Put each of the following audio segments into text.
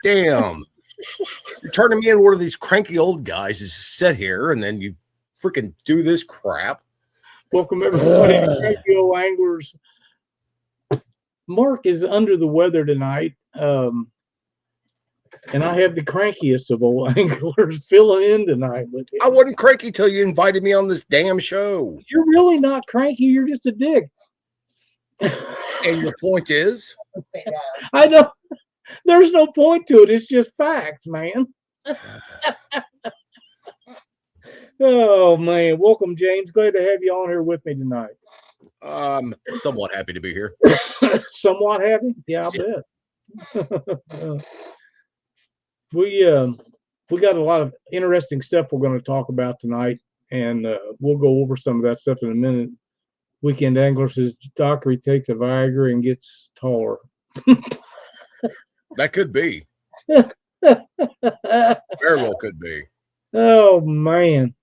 Damn. You're turning me into one of these cranky old guys to sit here and then you freaking do this crap. Welcome, everybody, cranky old anglers. Mark is under the weather tonight, and I have the crankiest of old anglers filling in tonight with him. I wasn't cranky till you invited me on this damn show. You're really not cranky. You're just a dick. And your point is? I know. There's no point to it. It's just facts, man. Oh, man. Welcome, James. Glad to have you on here with me tonight. I'm somewhat happy to be here. Somewhat happy? Yeah, I bet. We got a lot of interesting stuff we're going to talk about tonight, and we'll go over some of that stuff in a minute. Weekend Angler says Dockery takes a Viagra and gets taller. That could be. Very well could be. Oh, man.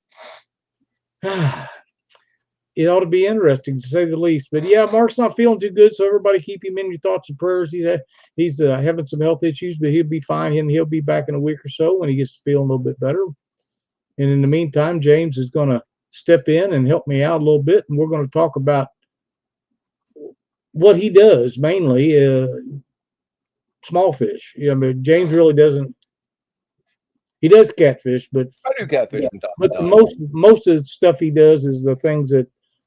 It ought to be interesting, to say the least. But, yeah, Mark's not feeling too good, so everybody keep him in your thoughts and prayers. He's having some health issues, but he'll be fine, and he'll be back in a week or so when he gets to feel a little bit better. And in the meantime, James is going to step in and help me out a little bit, and we're going to talk about what he does, mainly small fish. Yeah, but James really doesn't. He does catfish, but I do catfish. Yeah, but most of the stuff he does is the things that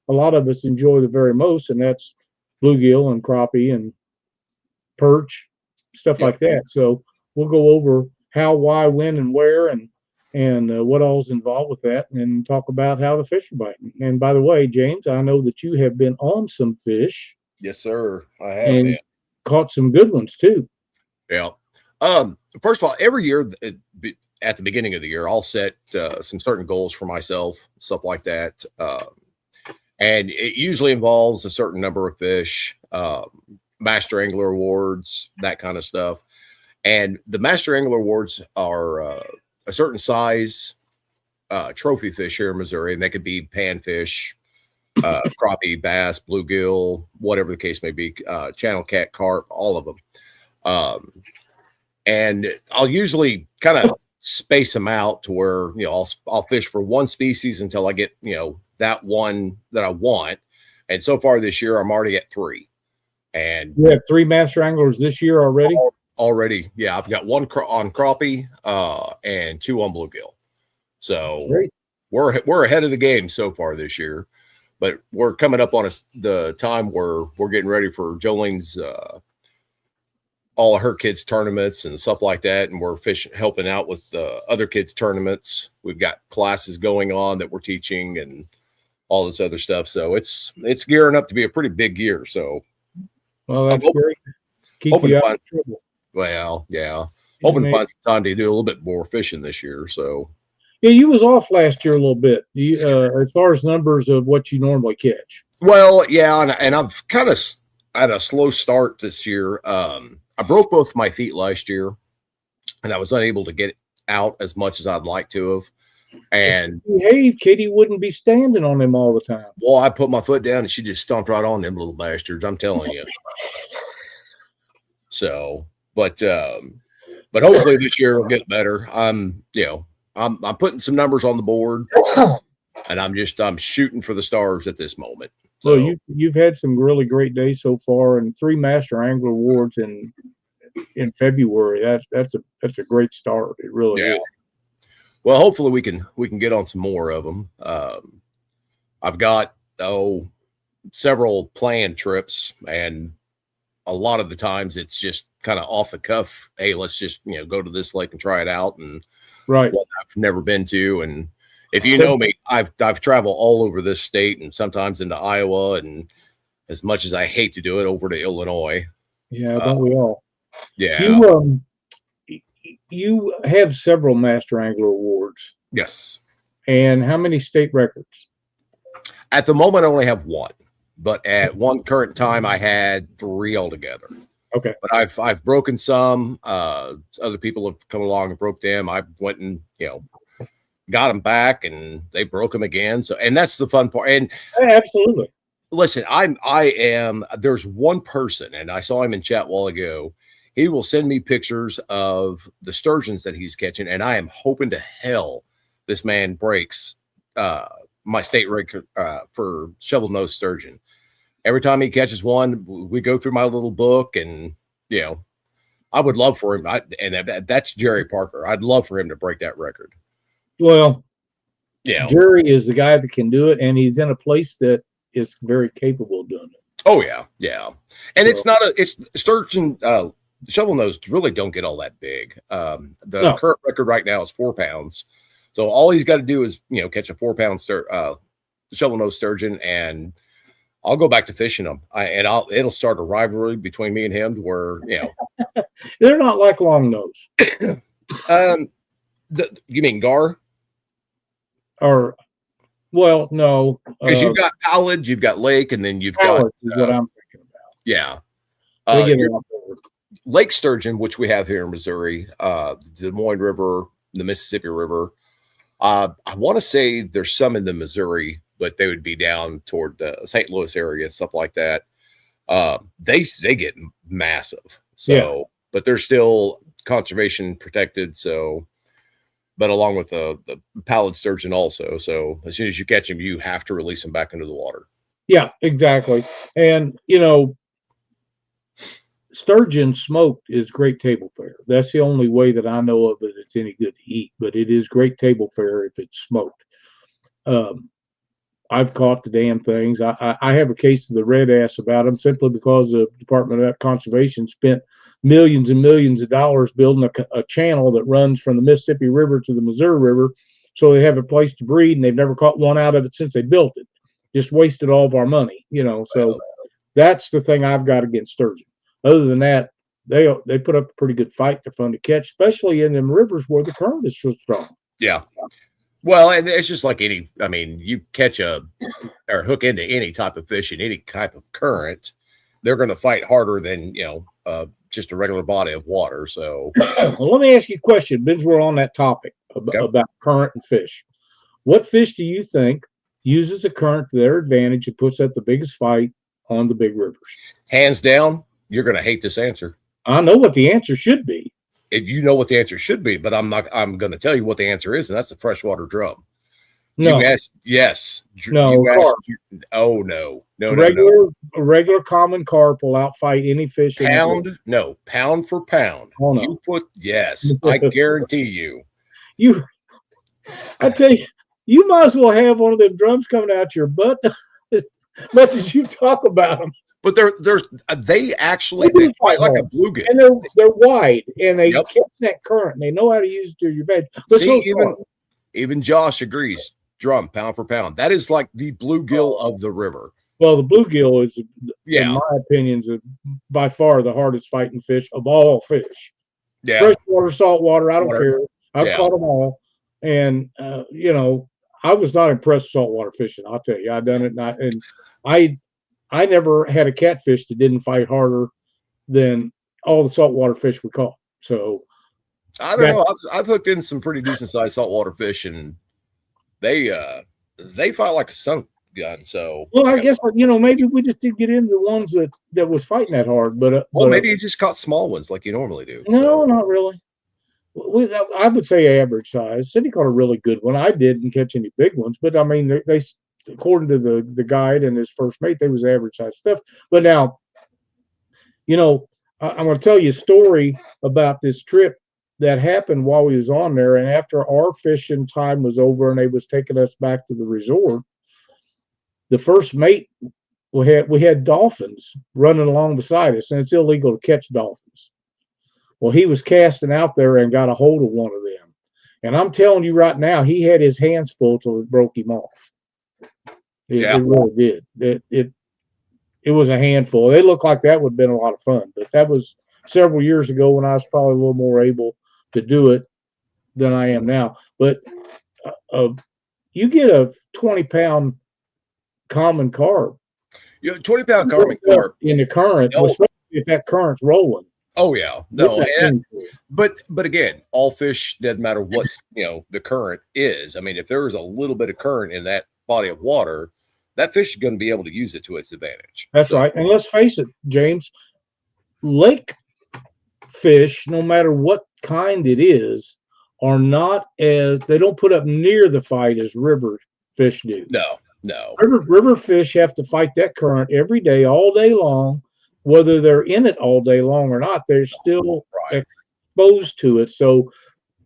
a lot of us enjoy the very most, and that's bluegill and crappie and perch, stuff like that. So we'll go over how, why, when, and where, and what all's involved with that, and talk about how the fish are biting. And by the way, James, I know that you have been on some fish. Yes, sir. I have. And caught some good ones too. Yeah. First of all, every year at the beginning of the year, I'll set some certain goals for myself, stuff like that. And it usually involves a certain number of fish, Master Angler Awards, that kind of stuff. And the Master Angler Awards are a certain size trophy fish here in Missouri, and they could be panfish, crappie, bass, bluegill, whatever the case may be, channel cat, carp, all of them. And I'll usually kind of space them out to where, you know, I'll fish for one species until I get, you know, that one that I want. And so far this year, I'm already at 3. And you have 3 master anglers this year already? Already. Yeah. I've got 1 on crappie and 2 on bluegill. So great. We're ahead of the game so far this year, but we're coming up on the time where we're getting ready for Jolene's, all of her kids' tournaments and stuff like that. And we're helping out with other kids' tournaments. We've got classes going on that we're teaching and all this other stuff. So it's gearing up to be a pretty big year. So, well, that's great. Keep you out of trouble. Well, yeah. Hoping to find some time to do a little bit more fishing this year. So, yeah, you was off last year a little bit. As far as numbers of what you normally catch. Well, yeah, and I've kind of had a slow start this year. I broke both my feet last year, and I was unable to get out as much as I'd like to have. And hey, Kitty wouldn't be standing on them all the time. Well, I put my foot down, and she just stomped right on them little bastards. I'm telling you. So, but hopefully this year will get better. I'm putting some numbers on the board, and I'm shooting for the stars at this moment. So you've had some really great days so far, and 3 Master Angler Awards in February. That's a great start. It really is. Well, hopefully we can get on some more of them. I've got several planned trips, and a lot of the times it's just kind of off the cuff. Hey, let's just go to this lake and try it out, and right. What I've never been to. And if you know me, I've traveled all over this state and sometimes into Iowa, and as much as I hate to do it, over to Illinois. Yeah, don't we all? Yeah. You have several Master Angler Awards. Yes. And how many state records? At the moment, I only have 1, but at one current time, I had 3 altogether. Okay. But I've broken some. Other people have come along and broke them. I went and got them back, and they broke them again. So, and that's the fun part. And absolutely. Listen, there's one person, and I saw him in chat a while ago. he will send me pictures of the sturgeons that he's catching, and I am hoping to hell this man breaks my state record for shovel nose sturgeon. Every time he catches one, we go through my little book, and I would love for him. That's Jerry Parker. I'd love for him to break that record. Well, Jerry is the guy that can do it, and he's in a place that is very capable of doing it. Oh yeah. And it's sturgeon shovel nose really don't get all that big. The current record right now is 4 pounds. So all he's got to do is catch a 4 pound shovel nose sturgeon, and I'll go back to fishing them. It'll start a rivalry between me and him to where they're not like long nose. You mean gar? Or well, no, because you've got Pallid, you've got Lake, and then you've got is what I'm thinking about. Yeah, they get a lot over. Lake sturgeon, which we have here in Missouri, the Des Moines River, the Mississippi River. I want to say there's some in the Missouri, but they would be down toward the St. Louis area and stuff like that. They get massive. So, but they're still conservation protected. So, but along with the pallid sturgeon also. So as soon as you catch them, you have to release them back into the water. Yeah, exactly. And sturgeon smoked is great table fare. That's the only way that I know of it it's any good to eat, but it is great table fare if it's smoked. I've caught the damn things. I have a case of the red ass about them simply because the Department of Conservation spent millions and millions of dollars building a channel that runs from the Mississippi River to the Missouri River so they have a place to breed, and they've never caught one out of it since they built it. Just wasted all of our money, so that's the thing I've got against sturgeon. Other than that, they put up a pretty good fight. They're fun to catch, especially in them rivers where the current is so strong. Yeah. Well, and it's just like you catch or hook into any type of fish in any type of current, they're going to fight harder than, just a regular body of water. So well, let me ask you a question, since we're on that topic about current and fish. What fish do you think uses the current to their advantage and puts up the biggest fight on the big rivers? Hands down, you're going to hate this answer. I know what the answer should be. You know what the answer should be, but I'm going to tell you what the answer is, and that's a freshwater drum. No. Yes. No. A regular common carp will outfight any fish. Pound for pound. Oh, no. I guarantee you. I tell you, you might as well have one of them drums coming out your butt as much as you talk about them. But they fight like a bluegill, and they're wide, and they catch that current, and they know how to use it to your bed. But even Josh agrees. Drum, pound for pound, that is like the bluegill of the river. Well, the bluegill is, in my opinion, is by far the hardest fighting fish of all fish. Yeah, freshwater, saltwater, I don't care. I've caught them all, and I was not impressed with saltwater fishing. I'll tell you, I've done it, and I never had a catfish that didn't fight harder than all the saltwater fish we caught. So I don't know. I've hooked in some pretty decent sized saltwater fish, and they fight like a sunk gun. So I guess maybe we just didn't get into the ones that was fighting that hard. But maybe you just caught small ones like you normally do. No, not really. I would say average size. Cindy caught a really good one. I didn't catch any big ones, but I mean they according to the guide and his first mate, they was average size stuff. But now, I'm going to tell you a story about this trip that happened while we was on there. And after our fishing time was over and they was taking us back to the resort, the first mate, we had dolphins running along beside us, and it's illegal to catch dolphins. Well, he was casting out there and got a hold of one of them. And I'm telling you right now, he had his hands full till it broke him off. It really did. It was a handful. They looked like that would have been a lot of fun, but that was several years ago when I was probably a little more able to do it than I am now. But you get a 20-pound common carp. 20-pound common carp in the current, especially if that current's rolling. Oh yeah, no, but again, all fish doesn't matter what the current is. I mean, if there is a little bit of current in that body of water, that fish is going to be able to use it to its advantage. That's right. And let's face it, James, lake fish, no matter what kind it is, are not as, they don't put up near the fight as river fish do. No. River fish have to fight that current every day, all day long, whether they're in it all day long or not. They're still exposed to it, so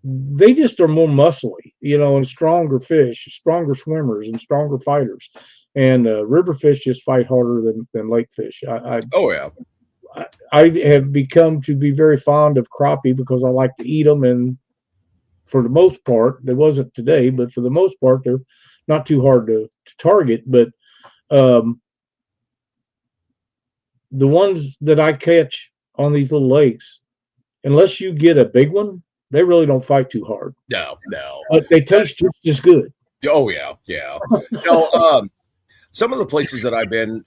they just are more muscly, and stronger fish, stronger swimmers, and stronger fighters. And river fish just fight harder than lake fish. I have become to be very fond of crappie because I like to eat them, and for the most part, there wasn't today, but for the most part, they're not too hard to target. But the ones that I catch on these little lakes, unless you get a big one, they really don't fight too hard. No. But they taste just as good. Oh yeah. Some of the places that I've been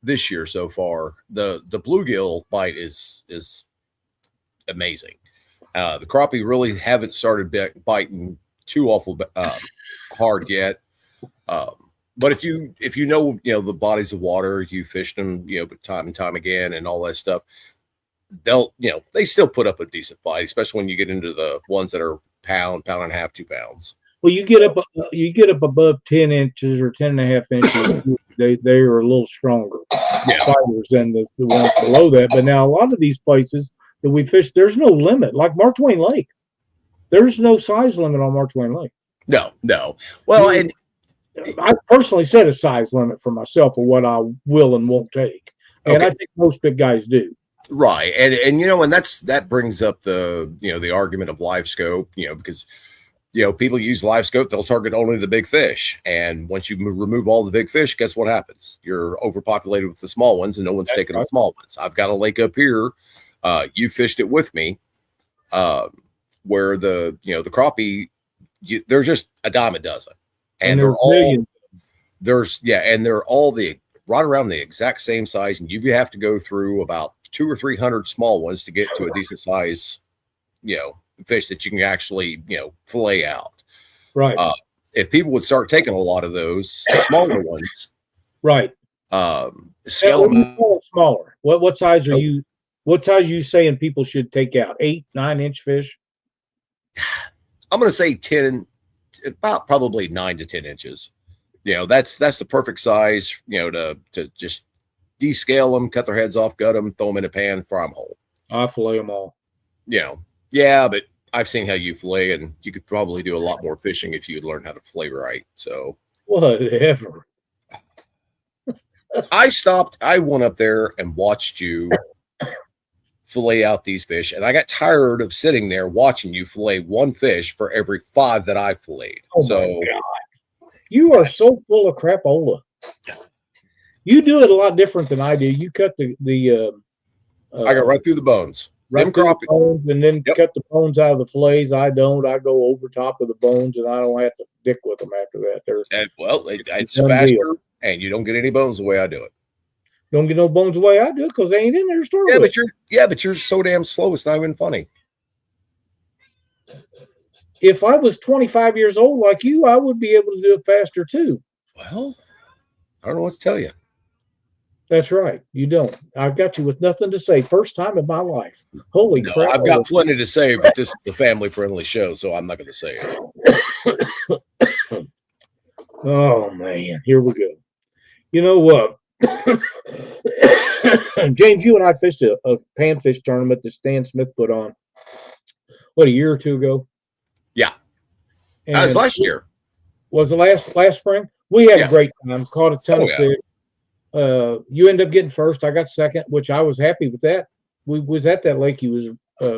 this year so far, the bluegill bite is amazing. The crappie really haven't started biting too awful hard yet. But if you know the bodies of water, you fished them, time and time again and all that stuff, they still put up a decent fight, especially when you get into the ones that are pound and a half, 2 pounds. Well, you get up above 10 inches or 10.5 inches, they are a little stronger fighters than the ones below that. But now a lot of these places that we fish, there's no limit. Like Mark Twain Lake, there's no size limit on Mark Twain Lake. No. Well, and I personally set a size limit for myself of what I will and won't take, and I think most big guys do. Right, and and that brings up the argument of live scope, because people use live scope, they'll target only the big fish, and once you remove all the big fish, guess what happens? You're overpopulated with the small ones, and no one's taking the small ones. I've got a lake up here, you fished it with me, where the crappie, they're just a dime a dozen, and they're all they're all right around the exact same size, and you have to go through about 200 or 300 small ones to get to a decent size, fish that you can actually, fillet out. Right. If people would start taking a lot of those smaller ones, right. Scale them smaller. What size are you? What size are you saying people should take out? 8, 9-inch fish? I'm going to say 10, about probably 9 to 10 inches. That's the perfect size, to just descale them, cut their heads off, gut them, throw them in a pan, fry them whole. I fillet them all. Yeah, but I've seen how you fillet, and you could probably do a lot more fishing if you would learn how to fillet right. So whatever. I went up there and watched you fillet out these fish, and I got tired of sitting there watching you fillet one fish for every 5 that I filleted. Oh my God. You are so full of crapola. You do it a lot different than I do. You cut the I got right through the bones. Right through the bones, and then cut the bones out of the fillets. I don't. I go over top of the bones, and I don't have to dick with them after that. It's faster, and you don't get any bones the way I do it. Don't get no bones the way I do it because they ain't in there to start with. But you're so damn slow. It's not even funny. If I was 25 years old like you, I would be able to do it faster too. Well, I don't know what to tell you. That's right. You don't. I've got you with nothing to say. First time in my life. Holy crap. I've got plenty to say, but this is a family-friendly show, so I'm not going to say it. Oh, man. Here we go. You know what? James, you and I fished a panfish tournament that Stan Smith put on, a year or two ago? Yeah. That was last year. Was it last spring? We had a great time. Caught a ton of fish. You end up getting first. I got second, which I was happy with that. We was at that lake you was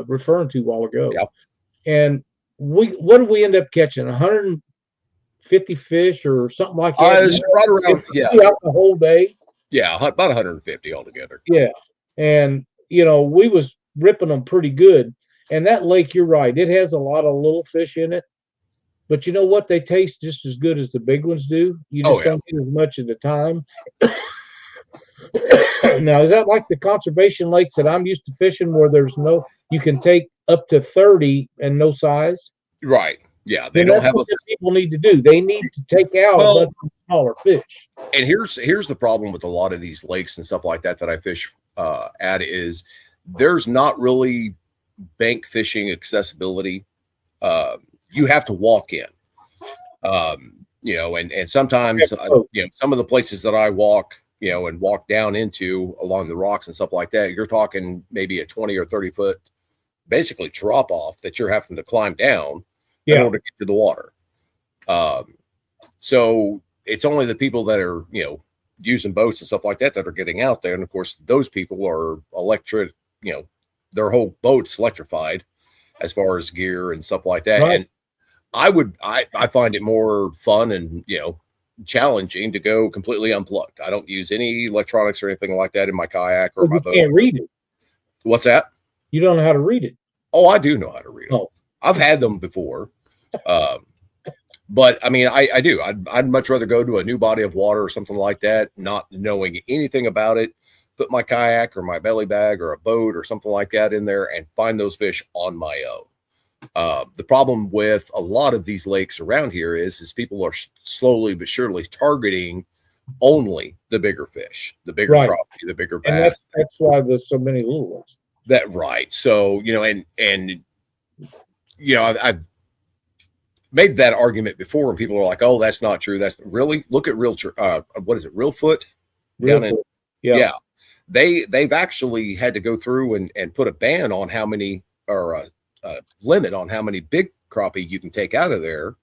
referring to a while ago. Yep. And what did we end up catching? 150 fish or something like that? It was right around, the whole day. Yeah, about 150 altogether. Yeah. And, we was ripping them pretty good. And that lake, you're right, it has a lot of little fish in it. But you know what? They taste just as good as the big ones do. You just don't get as much at the time. Now, is that like the conservation lakes that I'm used to fishing where you can take up to 30 and no size? Right. Yeah. They don't have what people need to do. They need to take out a bunch of smaller fish. And here's the problem with a lot of these lakes and stuff like that I fish at is there's not really bank fishing accessibility. You have to walk in, and sometimes, some of the places that I walk, and walk down into along the rocks and stuff like that, you're talking maybe a 20 or 30 foot, basically drop off that you're having to climb down in order to get to the water. So it's only the people that are, using boats and stuff like that that are getting out there. And of course, those people are electric, their whole boat's electrified as far as gear and stuff like that. Right. And I find it more fun and, challenging to go completely unplugged. I don't use any electronics or anything like that in my kayak or my boat. You can't read it. What's that? You don't know how to read it. Oh, I do know how to read them. I've had them before. But I mean, I do. I'd much rather go to a new body of water or something like that, not knowing anything about it, put my kayak or my belly bag or a boat or something like that in there and find those fish on my own. The problem with a lot of these lakes around here is people are slowly but surely targeting only the bigger fish, the bigger crappie, the bigger bass. And that's why there's so many little ones. So, I've made that argument before, and people are like, "Oh, that's not true." That's really, look at what is it? Real Foot down in, yeah. They've actually had to go through and put a ban on how many, or a limit on how many big crappie you can take out of there,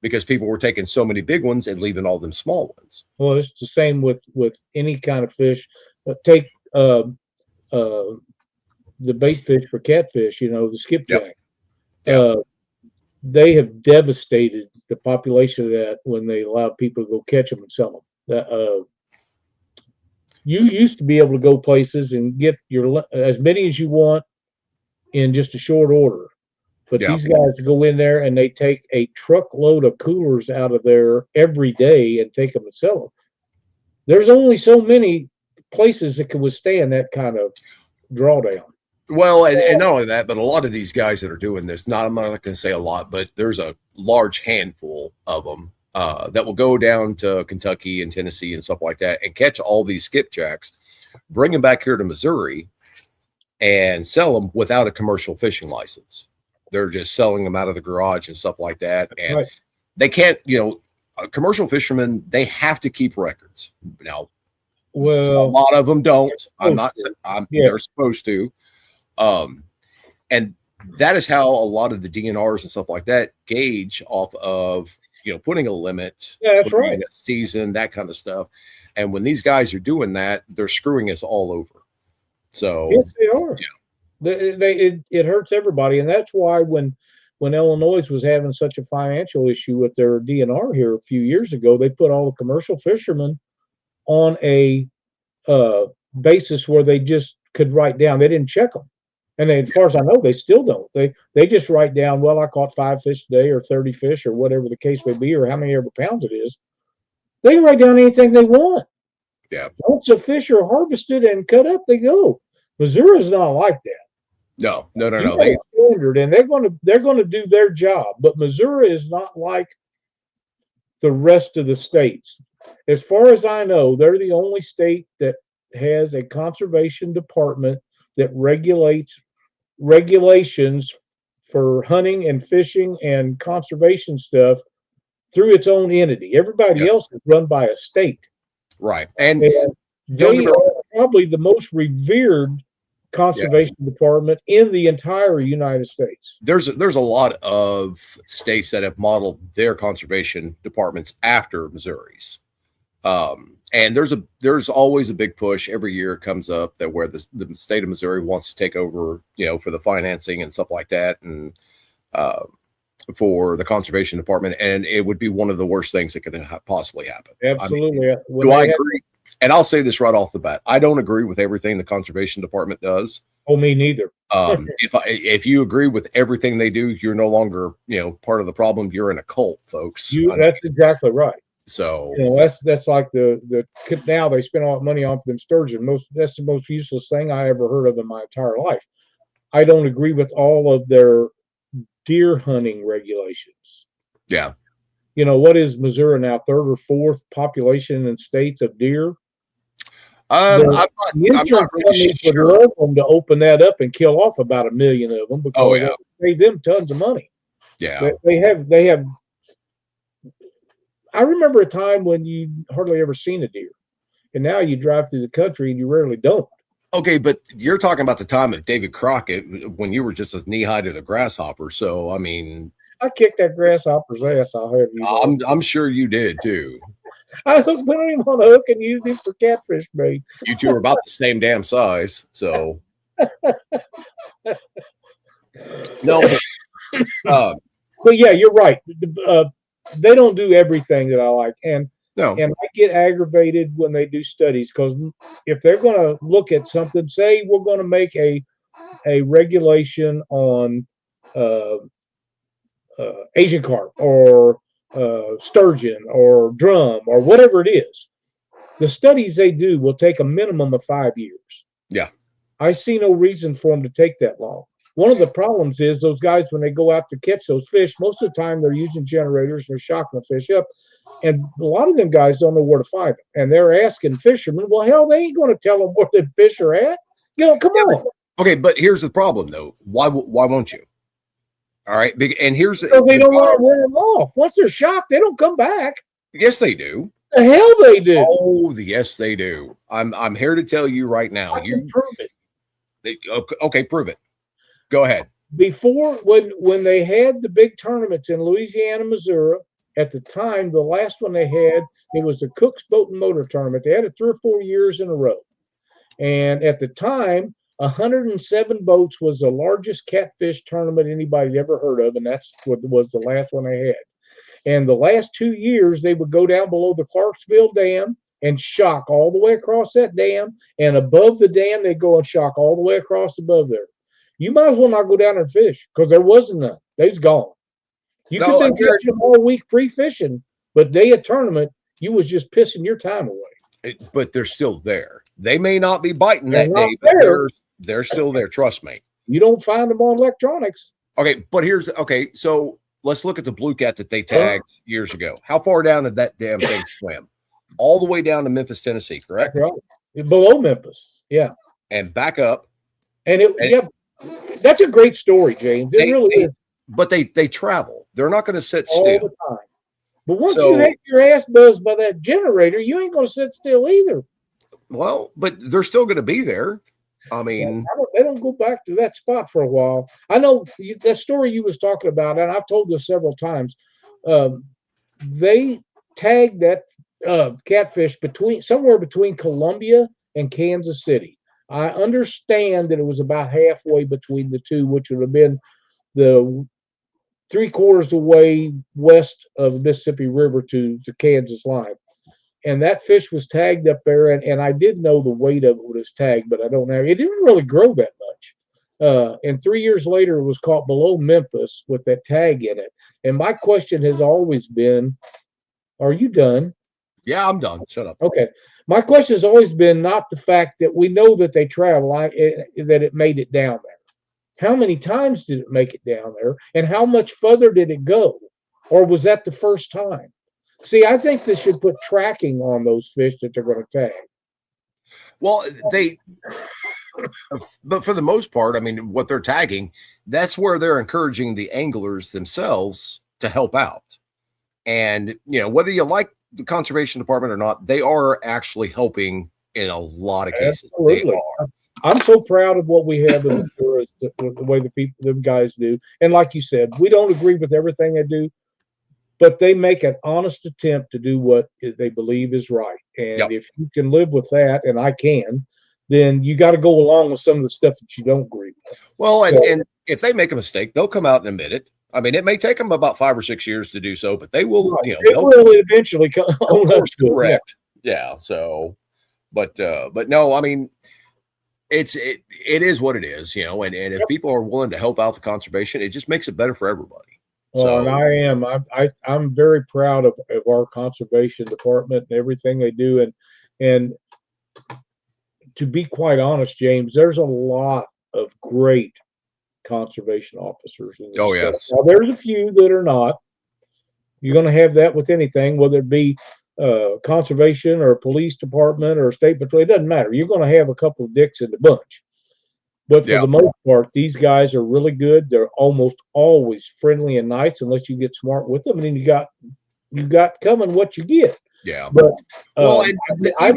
because people were taking so many big ones and leaving all them small ones. Well, it's the same with any kind of fish. Take the bait fish for catfish, the skipjack. They have devastated the population of that when they allowed people to go catch them and sell them. You used to be able to go places and get as many as you want in just a short order. But these guys go in there and they take a truckload of coolers out of there every day and take them and sell them. There's only so many places that can withstand that kind of drawdown. Well, and not only that, but a lot of these guys that are doing this, I'm not going to say a lot, but there's a large handful of them that will go down to Kentucky and Tennessee and stuff like that and catch all these skipjacks, bring them back here to Missouri and sell them without a commercial fishing license. They're just selling them out of the garage and stuff like that. And they can't, commercial fishermen, they have to keep records. Now, a lot of them don't. They're supposed to. And that is how a lot of the DNRs and stuff like that gauge off of, putting a limit, a season, that kind of stuff. And when these guys are doing that, they're screwing us all over. So yes, they are. It hurts everybody. And that's why when Illinois was having such a financial issue with their DNR here a few years ago, they put all the commercial fishermen on a basis where they just could write down. They didn't check them. And as far as I know, they still don't. They just write down, well, I caught 5 fish today or 30 fish or whatever the case may be, or how many ever pounds it is. They can write down anything they want. Yeah. Once a fish are harvested and cut up, they go. Missouri's not like that. No. They standard, and they're going to do their job. But Missouri is not like the rest of the states. As far as I know, they're the only state that has a conservation department that regulations for hunting and fishing and conservation stuff through its own entity. Everybody else is run by a state. Right. And they are probably the most revered conservation department in the entire United States. There's a lot of states that have modeled their conservation departments after Missouri's. And there's always a big push every year. It comes up that where the state of Missouri wants to take over, for the financing and stuff like that, and for the conservation department. And it would be one of the worst things that could possibly happen. Absolutely. I agree? And I'll say this right off the bat: I don't agree with everything the conservation department does. Oh, me neither. If you agree with everything they do, you're no longer part of the problem. You're in a cult, folks. That's exactly right. So that's like the now they spend all that money on them sturgeon. That's the most useless thing I ever heard of in my entire life. I don't agree with all of their deer hunting regulations. Yeah. What is Missouri now? 3rd or 4th population in states of deer? I'm not insurance really companies would sure. love them to open that up and kill off about 1 million of them because Oh, yeah. they pay them tons of money. Yeah. They have. I remember a time when you hardly ever seen a deer, and now you drive through the country and you rarely don't. Okay, but you're talking about the time of David Crockett when you were just as knee high to the grasshopper. So, I mean, I kicked that grasshopper's ass. I'll have you know. I'm sure you did too. I put him on a hook and used him for catfish bait. You two are about the same damn size. So, no, but yeah, you're right. They don't do everything that I like, and no. I get aggravated when they do studies because if they're going to look at something, say we're going to make a regulation on Asian carp or sturgeon or drum or whatever it is, the studies they do will take a minimum of 5 years. Yeah, I see no reason for them to take that long. One of the problems is those guys, when they go out to catch those fish, most of the time they're using generators, they're shocking the fish up, and a lot of them guys don't know where to find them. And they're asking fishermen, well, hell, they ain't going to tell them where the fish are at. You know, come on. Okay, but here's the problem, though. Why won't you? All right, and here's so they don't want to run them off. Once they're shocked, they don't come back. Yes, they do. The hell they do. Oh, yes, they do. I'm here to tell you right now. I can prove it. Okay, prove it. Go ahead. Before, when they had the big tournaments in Louisiana, Missouri, at the time, the last one they had, it was the Cook's Boat and Motor Tournament. They had it 3 or 4 years in a row. And at the time, 107 boats was the largest catfish tournament anybody had ever heard of, and that's what was the last one they had. And the last 2 years, they would go down below the Clarksville Dam and shock all the way across that dam, and above the dam, they'd go and shock all the way across above there. You might as well not go down and fish because there wasn't none. They's gone. You could then catch them all week pre-fishing, but day of tournament, you was just pissing your time away. But they're still there. They may not be biting that day, but they're still there. Trust me. You don't find them on electronics. Okay, but so let's look at the blue cat that they tagged years ago. How far down did that damn thing swim? All the way down to Memphis, Tennessee, correct? Right. Below Memphis, yeah. And back up. Yeah, that's a great story, James. It really is. But they travel. They're not going to sit all still. The time. But once you have your ass buzzed by that generator, you ain't going to sit still either. Well, but they're still going to be there. I mean, they don't go back to that spot for a while. I know that story you was talking about, and I've told this several times. They tagged that catfish somewhere between Columbia and Kansas City. I understand that it was about halfway between the two, which would have been the 3/4 the way west of the Mississippi River to the Kansas line. And that fish was tagged up there, and I did know the weight of it was tagged, but I don't know. It didn't really grow that much. And 3 years later, it was caught below Memphis with that tag in it. And my question has always been, are you done? Yeah, I'm done. Shut up. Okay. My question has always been not the fact that we know that they travel, that it made it down there. How many times did it make it down there? And how much further did it go? Or was that the first time? See, I think they should put tracking on those fish that they're going to tag. Well, but for the most part, I mean, what they're tagging, that's where they're encouraging the anglers themselves to help out. And, whether you like the conservation department or not, they are actually helping in a lot of cases. Absolutely. They are. I'm so proud of what we have in the way the guys do. And like you said, we don't agree with everything they do, but they make an honest attempt to do what they believe is right. And if you can live with that, and I can, then you got to go along with some of the stuff that you don't agree with. Well, and if they make a mistake, they'll come out and admit it. I mean, it may take them about 5 or 6 years to do so, but they will. Right. They will eventually come. Correct. Yeah. So, but no, I mean, it is what it is, and if people are willing to help out the conservation, it just makes it better for everybody. Well, and I'm very proud of our conservation department and everything they do, and to be quite honest, James, there's a lot of great conservation officers. Oh, yes. Now, there's a few that are not. You're going to have that with anything, whether it be conservation or police department or state patrol, it doesn't matter. You're going to have a couple of dicks in the bunch. But for the most part, these guys are really good. They're almost always friendly and nice unless you get smart with them. And then you got coming what you get. Yeah. But I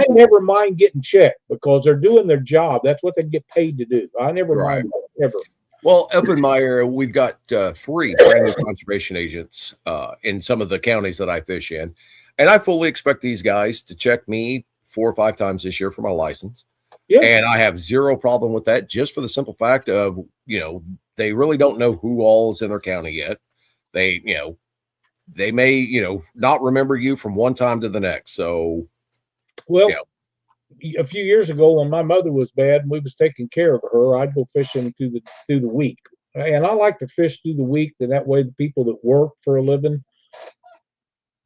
never mind getting checked because they're doing their job. That's what they get paid to do. I never mind that, ever. Well, up in my area, we've got 3 brand new conservation agents in some of the counties that I fish in. And I fully expect these guys to check me 4 or 5 times this year for my license. Yeah. And I have zero problem with that, just for the simple fact of, they really don't know who all is in their county yet. They may, not remember you from one time to the next. So, well, a few years ago when my mother was bad and we was taking care of her, I'd go fishing through the week. And I like to fish through the week. That way the people that work for a living,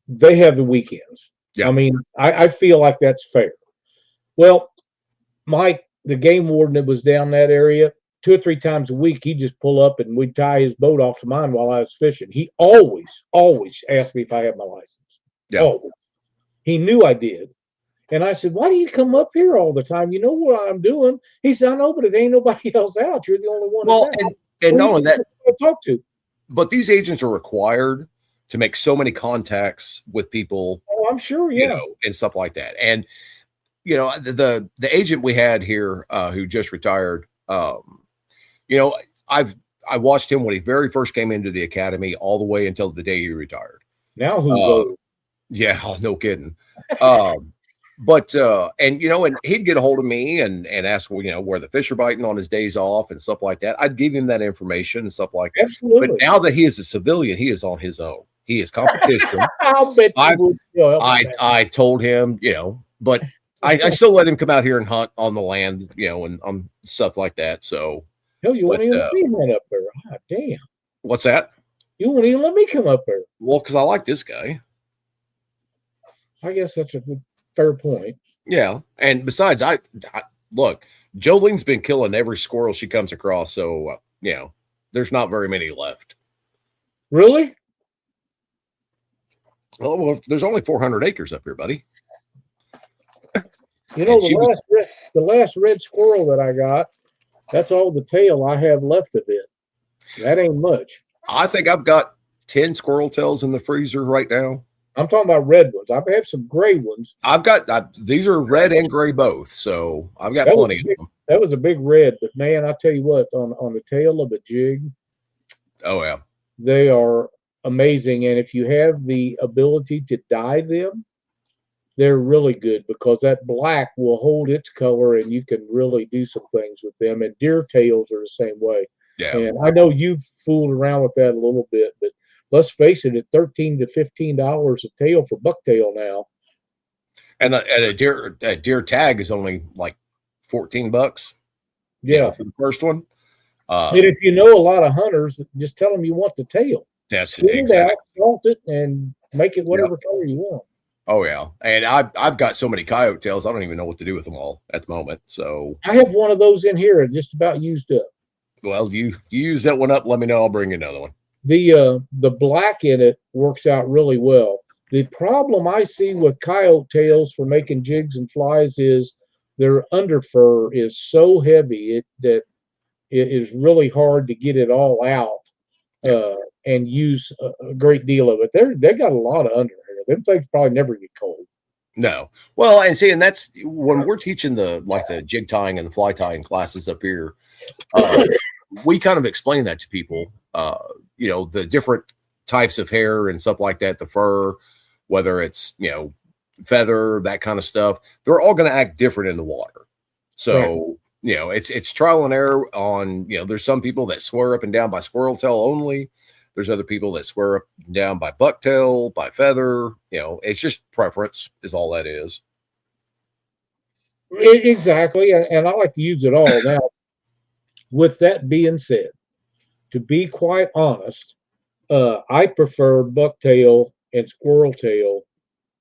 they have the weekends. Yeah. I mean, I feel like that's fair. Well, Mike, the game warden that was down that area, 2 or 3 times a week, he'd just pull up and we'd tie his boat off to mine while I was fishing. He always asked me if I had my license. Yeah. Always. He knew I did. And I said, why do you come up here all the time? You know what I'm doing? He said, I know, but there ain't nobody else out. You're the only one. Well, and not only that, I talk to. But these agents are required to make so many contacts with people. Oh, I'm sure, yeah. And stuff like that. And, the agent we had here who just retired, I watched him when he very first came into the academy all the way until the day he retired. Now who's yeah, no kidding. But and he'd get a hold of me and ask, where the fish are biting on his days off and stuff like that. I'd give him that information and stuff like that. Absolutely. But now that he is a civilian, he is on his own. He is competition. I'll bet I told him, but I still let him come out here and hunt on the land, and stuff like that. So hell, you won't even let me run up there. Ah, damn. What's that? You won't even let me come up there. Well, because I like this guy. I guess that's a good, fair point. Yeah, and besides, I look, Jolene's been killing every squirrel she comes across, so there's not very many left. Really? Well, there's only 400 acres up here, buddy. The last red squirrel that I got, that's all the tail I have left of it. That ain't much. I think I've got 10 squirrel tails in the freezer right now. I'm talking about red ones. I have some gray ones. These are red and gray both, so I've got plenty of them. That was a big red, but man, I tell you what, on the tail of a jig, oh yeah, they are amazing. And if you have the ability to dye them, they're really good because that black will hold its color and you can really do some things with them. And deer tails are the same way. Yeah. And I know you've fooled around with that a little bit, but let's face it, at $13 to $15 a tail for bucktail now. And a deer tag is only like $14. Yeah. For the first one. And if you know a lot of hunters, just tell them you want the tail. That's exactly. Salt it and make it whatever color you want. Oh yeah, and I've got so many coyote tails, I don't even know what to do with them all at the moment. So I have one of those in here, just about used up. Well, you use that one up. Let me know. I'll bring you another one. The black in it works out really well. The problem I see with coyote tails for making jigs and flies is their underfur is so heavy that it is really hard to get it all out and use a great deal of it. They got a lot of under hair. Them things probably never get cold. No. Well, and that's when we're teaching the jig tying and the fly tying classes up here, we kind of explain that to people, the different types of hair and stuff like that, the fur, whether it's, feather, that kind of stuff, they're all going to act different in the water. So, right. It's trial and error on, there's some people that swear up and down by squirrel tail only. There's other people that swear up and down by bucktail, by feather. It's just preference is all that is. Exactly. And I like to use it all. Now, with that being said, to be quite honest, I prefer bucktail and squirrel tail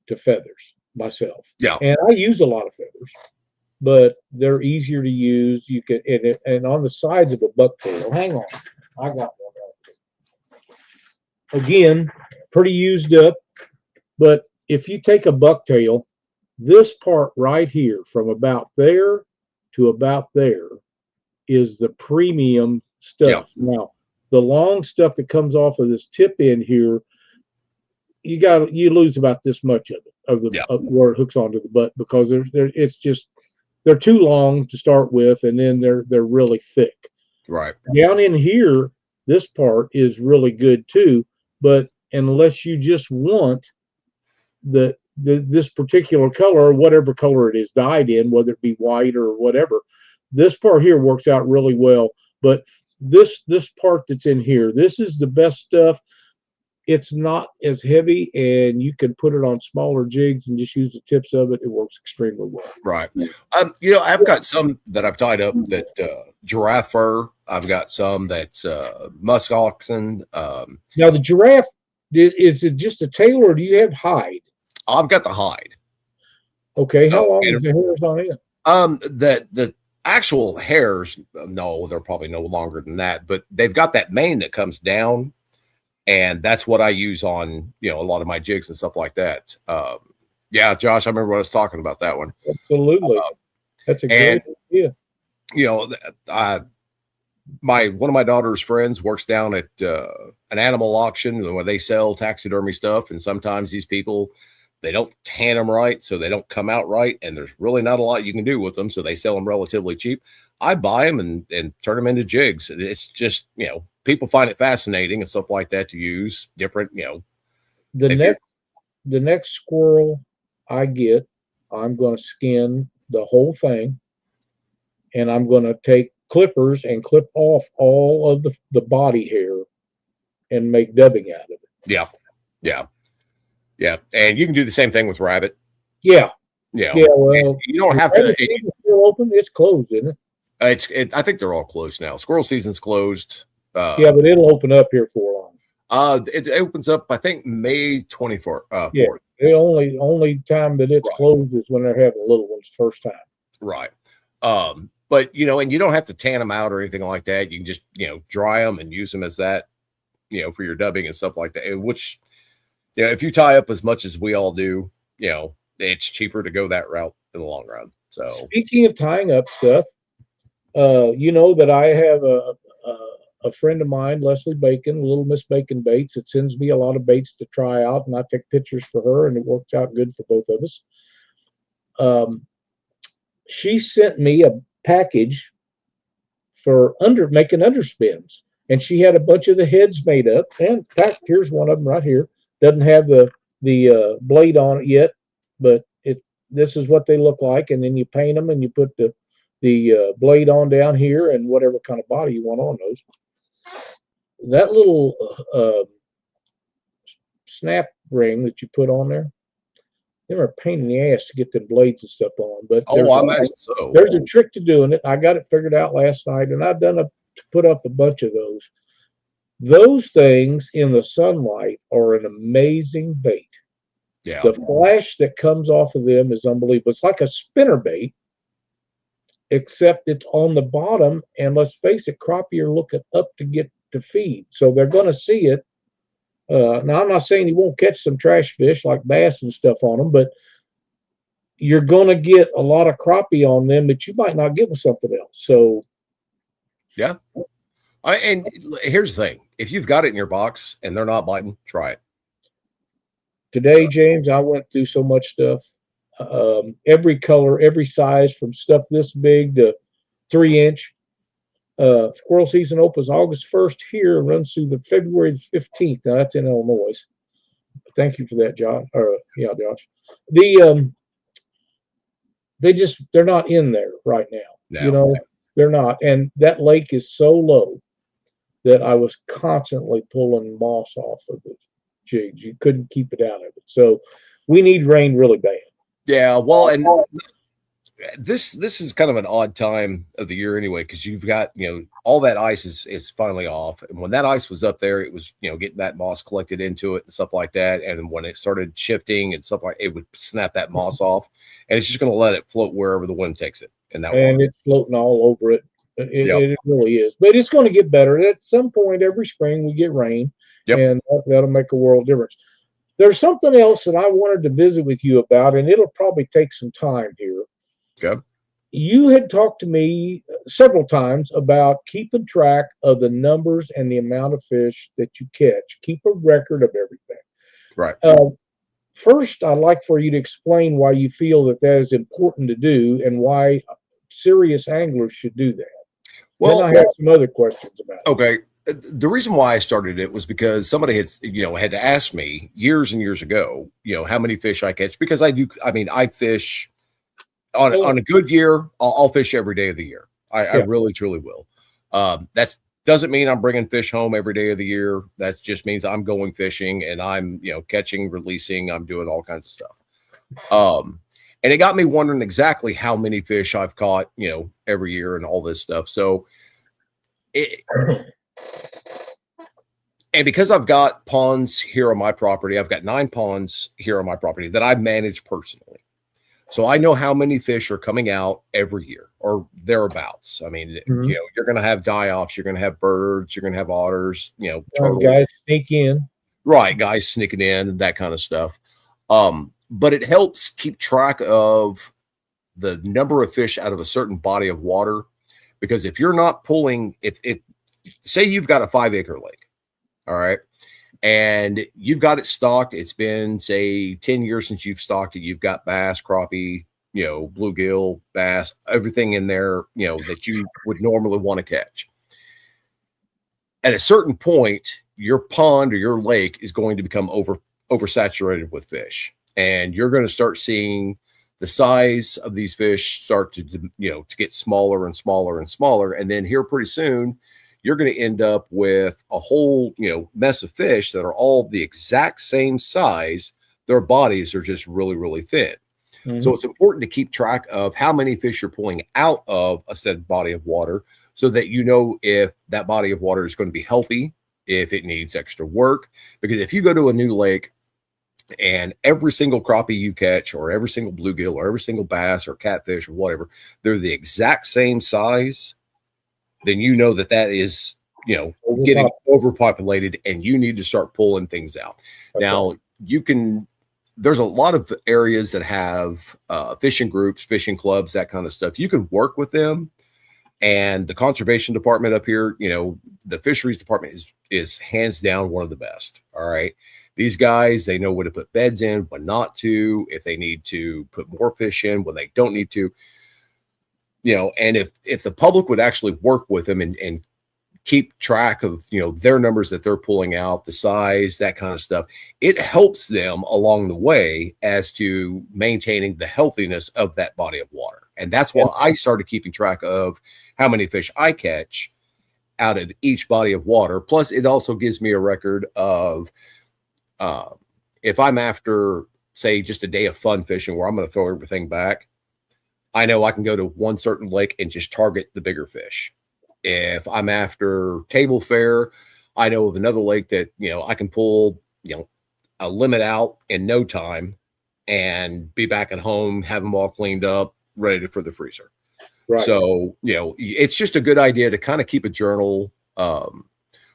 to feathers myself. Yeah. And I use a lot of feathers, but they're easier to use. You can, and on the sides of a bucktail, hang on, I got one. Again, pretty used up, but if you take a bucktail, this part right here from about there to about there is the premium stuff. Yeah. Now, the long stuff that comes off of this tip end here, you lose about this much of it, where it hooks onto the butt, because they're too long to start with, and then they're really thick. Right. Down in here, this part is really good too, but unless you just want this particular color, or whatever color it is dyed in, whether it be white or whatever, this part here works out really well. But this part that's in here, this is the best stuff. It's not as heavy, and you can put it on smaller jigs and just use the tips of it. It works extremely well. Right. I've got some that I've tied up that giraffe fur. I've got some that's musk oxen. Now the giraffe, is it just a tail, or do you have hide? I've got the hide. Okay, how long is the hairs on it? The actual hairs, no, they're probably no longer than that, but they've got that mane that comes down, and that's what I use on, a lot of my jigs and stuff like that. Yeah, Josh, I remember what I was talking about that one. Absolutely. That's a great idea. One of my daughter's friends works down at an animal auction where they sell taxidermy stuff, and sometimes these people, they don't tan them right, so they don't come out right, and there's really not a lot you can do with them, so they sell them relatively cheap. I buy them and turn them into jigs. It's just, people find it fascinating and stuff like that to use different, The next squirrel I get, I'm going to skin the whole thing, and I'm going to take clippers and clip off all of the body hair and make dubbing out of it. Yeah. And you can do the same thing with rabbit. Yeah. Well, you don't have to. It's still open. It's closed, isn't it? I think they're all closed now. Squirrel season's closed. Yeah, but it'll open up here for long. It opens up, I think, May 24th. Yeah. The only time that it's closed is when they're having little ones first time. Right. But and you don't have to tan them out or anything like that. You can just dry them and use them as that, for your dubbing and stuff like that. Which, if you tie up as much as we all do, it's cheaper to go that route in the long run. So speaking of tying up stuff, that I have a friend of mine, Leslie Bacon, Little Miss Bacon Baits, that sends me a lot of baits to try out, and I take pictures for her, and it works out good for both of us. She sent me a package for making underspins, and she had a bunch of the heads made up. And in fact, here's one of them right here. Doesn't have the blade on it yet, but this is what they look like. And then you paint them, and you put the blade on down here, and whatever kind of body you want on those. That little snap ring that you put on there, they're a pain in the ass to get the blades and stuff on. But there's a trick to doing it. I got it figured out last night, and I've put up a bunch of those. Those things in the sunlight are an amazing bait. Yeah. The flash that comes off of them is unbelievable. It's like a spinner bait, except it's on the bottom, and let's face it, crappie are looking up to get to feed, so they're going to see it. Now, I'm not saying you won't catch some trash fish like bass and stuff on them, but you're going to get a lot of crappie on them that you might not get with something else. So, yeah. And here's the thing: if you've got it in your box and they're not biting, try it. Today, James, I went through so much stuff. Every color, every size, from stuff this big to 3-inch. Squirrel season opens August 1st here and runs through the February the 15th. Now that's in Illinois. Thank you for that, Josh. Josh. They're not in there right now. No. They're not. And that lake is so low that I was constantly pulling moss off of the jigs. You couldn't keep it out of it. So we need rain really bad. Yeah, well, and this is kind of an odd time of the year anyway, because you've got, all that ice is finally off. And when that ice was up there, it was, getting that moss collected into it and stuff like that. And when it started shifting and stuff it would snap that moss off, and it's just going to let it float wherever the wind takes it. And it's floating all over it. It really is. But it's going to get better. At some point every spring we get rain, and that'll make a world difference. There's something else that I wanted to visit with you about, and it'll probably take some time here. Okay. You had talked to me several times about keeping track of the numbers and the amount of fish that you catch. Keep a record of everything. Right. First, I'd like for you to explain why you feel that that is important to do and why serious anglers should do that. Well, then I have some other questions about it. Okay. The reason why I started it was because somebody had to ask me years and years ago, how many fish I catch, because I fish on a good year. I'll fish every day of the year. I really, truly will. That doesn't mean I'm bringing fish home every day of the year. That just means I'm going fishing and I'm, catching, releasing. I'm doing all kinds of stuff. And it got me wondering exactly how many fish I've caught, every year and all this stuff. So and because I've got ponds here on my property, I've got 9 ponds here on my property that I manage personally. So I know how many fish are coming out every year or thereabouts. I mean, you're going to have die-offs, you're going to have birds, you're going to have otters, turtles. Guys sneak in. Right, guys sneaking in and that kind of stuff. But it helps keep track of the number of fish out of a certain body of water. Because if you're not pulling, if say you've got a 5-acre lake, all right, and you've got it stocked, it's been, say, 10 years since you've stocked it, you've got bass, crappie, bluegill, bass, everything in there, that you would normally want to catch. At a certain point, your pond or your lake is going to become oversaturated with fish, and you're going to start seeing the size of these fish start to get smaller and smaller and smaller. And then here pretty soon, you're going to end up with a whole, mess of fish that are all the exact same size. Their bodies are just really, really thin. Mm-hmm. So it's important to keep track of how many fish you're pulling out of a said body of water so that if that body of water is going to be healthy, if it needs extra work. Because if you go to a new lake and every single crappie you catch, or every single bluegill, or every single bass or catfish or whatever, they're the exact same size, then that is, getting overpopulated and you need to start pulling things out. Okay. Now, there's a lot of areas that have fishing groups, fishing clubs, that kind of stuff. You can work with them. And the conservation department up here, the fisheries department is hands down one of the best. All right. These guys, they know when to put beds in, when not to, if they need to put more fish in, when they don't need to. And if the public would actually work with them and keep track of, their numbers that they're pulling out, the size, that kind of stuff, it helps them along the way as to maintaining the healthiness of that body of water. And that's why I started keeping track of how many fish I catch out of each body of water. Plus, it also gives me a record of if I'm after, say, just a day of fun fishing where I'm going to throw everything back, I know I can go to one certain lake and just target the bigger fish. If I'm after table fare, I know of another lake that, I can pull, a limit out in no time and be back at home, have them all cleaned up, ready for the freezer. Right. So, it's just a good idea to kind of keep a journal,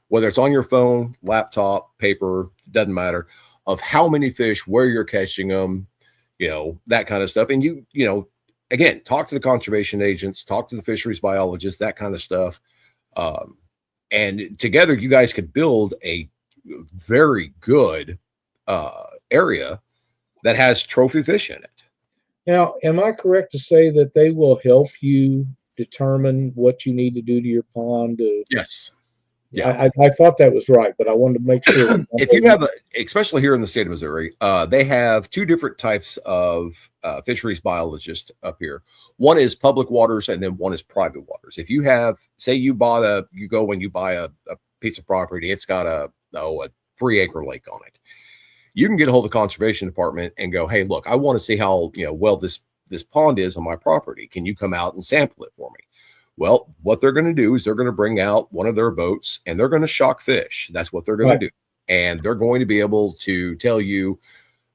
whether it's on your phone, laptop, paper, doesn't matter, of how many fish, where you're catching them, that kind of stuff. And again, talk to the conservation agents, talk to the fisheries biologists, that kind of stuff. And together you guys could build a very good area that has trophy fish in it. Now, am I correct to say that they will help you determine what you need to do to your pond? Yes. Yeah, I thought that was right, but I wanted to make sure. If you have especially here in the state of Missouri, they have 2 different types of fisheries biologists up here. One is public waters, and then one is private waters. If you have, say, you go and you buy a piece of property, it's got a 3-acre lake on it. You can get a hold of the conservation department and go, hey, look, I want to see how well this pond is on my property. Can you come out and sample it for me? Well, what they're going to do is they're going to bring out one of their boats and they're going to shock fish. That's what they're going to do. And they're going to be able to tell you,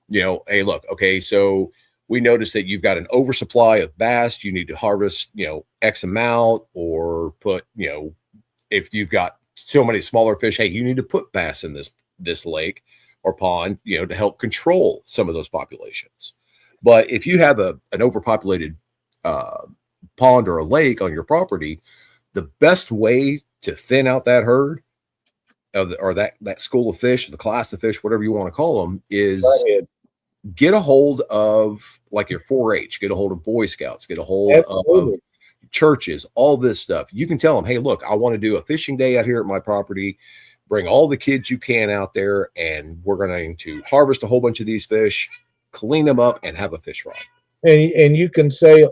hey, look, okay, so we noticed that you've got an oversupply of bass. You need to harvest, X amount, or put, if you've got so many smaller fish, hey, you need to put bass in this lake or pond, to help control some of those populations. But if you have an overpopulated pond or a lake on your property, the best way to thin out that herd or that school of fish, the class of fish, whatever you want to call them, is get a hold of like your 4-H, get a hold of Boy Scouts, get a hold of churches, all this stuff. You can tell them, hey, look, I want to do a fishing day out here at my property. Bring all the kids you can out there, and we're going to harvest a whole bunch of these fish, clean them up, and have a fish fry. And you can say,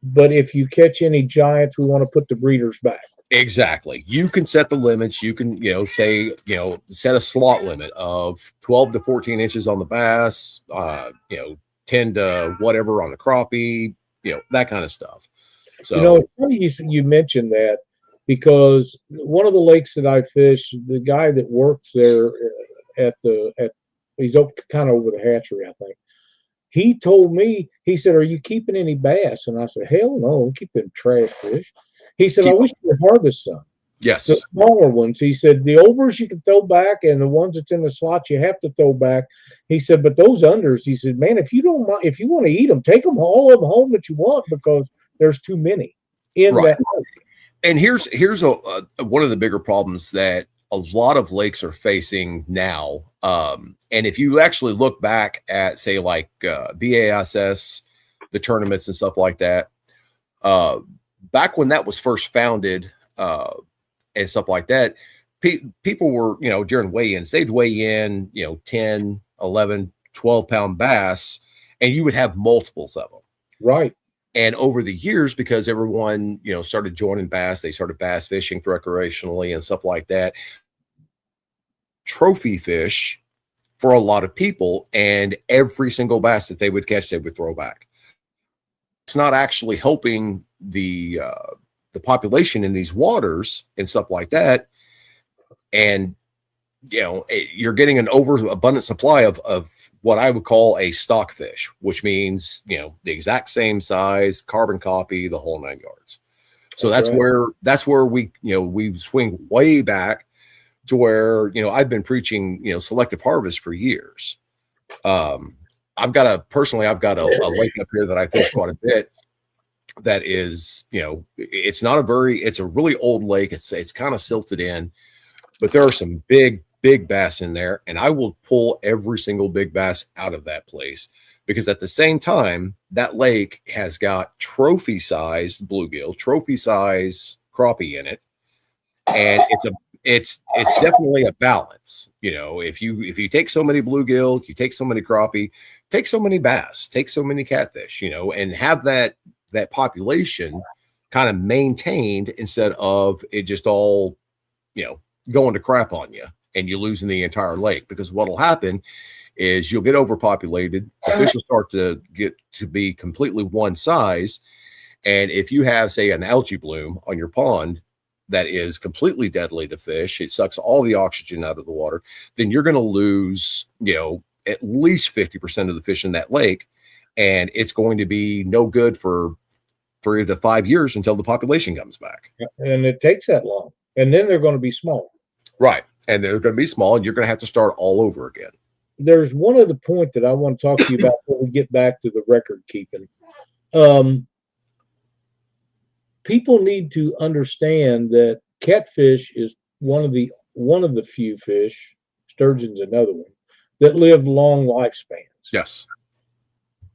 but if you catch any giants, we want to put the breeders back. Exactly. You can set the limits. You can, say, set a slot limit of 12 to 14 inches on the bass, 10 to whatever on the crappie, that kind of stuff. So, it's funny you mentioned that, because one of the lakes that I fish, the guy that works there he's kind of over the hatchery, I think. He told me, he said, "Are you keeping any bass?" And I said, "Hell no, I'm keeping trash fish." He said, "I wish you could harvest some." Yes. The smaller ones. He said, "The overs you can throw back, and the ones that's in the slots you have to throw back." He said, "But those unders," he said, "man, if you don't mind, if you want to eat them, take them all of them home that you want, because there's too many in that lake." And here's one of the bigger problems that a lot of lakes are facing now. And if you actually look back at, say, like BASS, the tournaments and stuff like that, back when that was first founded and stuff like that, people were, during weigh-ins, they'd weigh in, 10, 11, 12-pound bass, and you would have multiples of them. Right. And over the years, because everyone, started joining bass, they started bass fishing recreationally and stuff like that. Trophy fish for a lot of people, and every single bass that they would catch, they would throw back. It's not actually helping the population in these waters and stuff like that. And, you're getting an overabundant supply of what I would call a stock fish, which means, the exact same size, carbon copy, the whole 9 yards. So that's where we, we swing way back to where, I've been preaching, selective harvest for years. I've got a lake up here that I fish quite a bit. That is, it's a really old lake. It's kind of silted in, but there are some big bass in there, and I will pull every single big bass out of that place, because at the same time, that lake has got trophy sized bluegill, trophy sized crappie in it. And it's definitely a balance. If you take so many bluegill, you take so many crappie, take so many bass, take so many catfish, and have that population kind of maintained, instead of it just all, going to crap on you and you losing the entire lake. Because what'll happen is you'll get overpopulated. The fish will start to get to be completely one size. And if you have, say, an algae bloom on your pond that is completely deadly to fish, it sucks all the oxygen out of the water, then you're going to lose, at least 50% of the fish in that lake. And it's going to be no good for 3 to 5 years until the population comes back. And it takes that long. And then they're going to be small. Right. And they're going to be small, and you're going to have to start all over again. There's one other point that I want to talk to you about before we get back to the record keeping. People need to understand that catfish is one of the few fish, sturgeon's another one, that live long lifespans. Yes.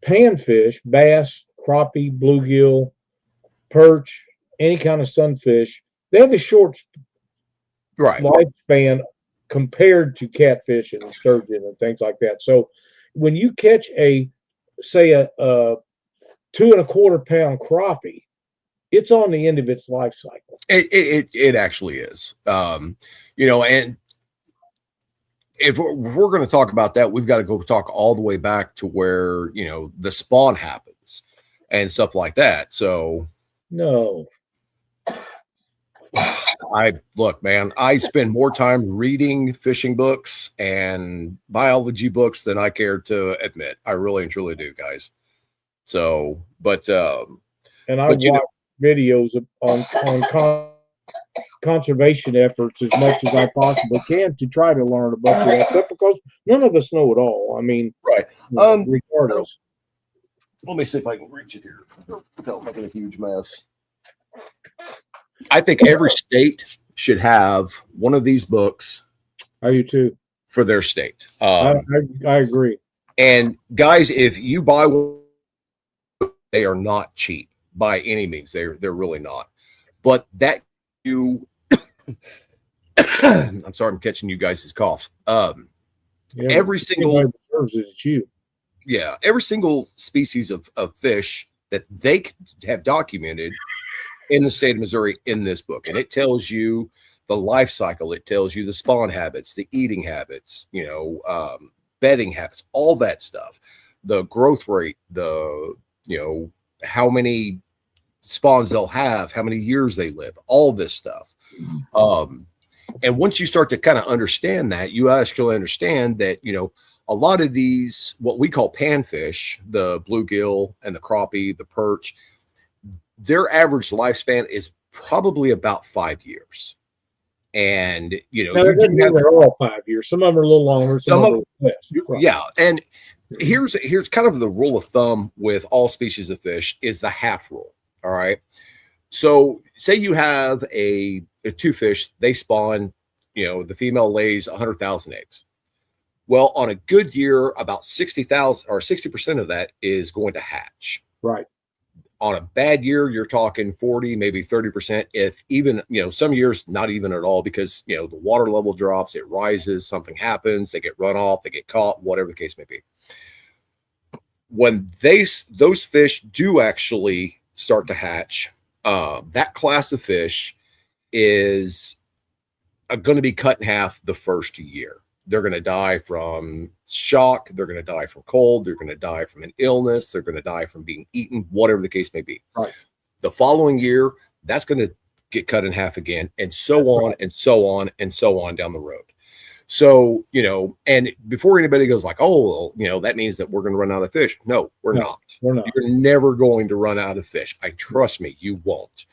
Panfish, bass, crappie, bluegill, perch, any kind of sunfish, they have a short lifespan compared to catfish and sturgeon and things like that. So when you catch a 2 1/4 pound crappie, it's on the end of its life cycle. It actually is. And if we're going to talk about that, we've got to go talk all the way back to where, the spawn happens and stuff like that. So no. Look, man, I spend more time reading fishing books and biology books than I care to admit. I really and truly do, guys. So, but and I watch videos on conservation efforts as much as I possibly can to try to learn a bunch of that stuff, because none of us know it all. I mean, right. Regardless. Let me see if I can reach it here without making a huge mess. I think every state should have one of these books. I do too. For their state. I agree. And guys, if you buy one, they are not cheap by any means. They're really not. But that you I'm sorry, I'm catching you guys' cough. Every single deserves it, it's you. Yeah, every single species of fish that they have documented in the state of Missouri in this book. And it tells you the life cycle. It tells you the spawn habits, the eating habits, bedding habits, all that stuff, the growth rate, the, how many spawns they'll have, how many years they live, all this stuff. And once you start to kind of understand that, you actually understand that, a lot of these, what we call panfish, the bluegill and the crappie, the perch, their average lifespan is probably about 5 years. And, they're all 5 years. Some of them are a little longer. Some of them less. Right. Yeah. And here's kind of the rule of thumb with all species of fish is the half rule. All right. So say you have a two fish, they spawn, the female lays 100,000 eggs. Well, on a good year, about 60,000 or 60% of that is going to hatch. Right. On a bad year, you're talking 40, maybe 30%. If even, some years, not even at all, because, the water level drops, it rises, something happens, they get run off, they get caught, whatever the case may be. When those fish do actually start to hatch, that class of fish is going to be cut in half the first year. They're going to die from shock. They're going to die from cold. They're going to die from an illness. They're going to die from being eaten, whatever the case may be. Right. The following year, that's going to get cut in half again, and so on and so on and so on down the road. So, and before anybody goes like, oh, that means that we're going to run out of fish. No, we're not. We're not. You're never going to run out of fish. Trust me, you won't.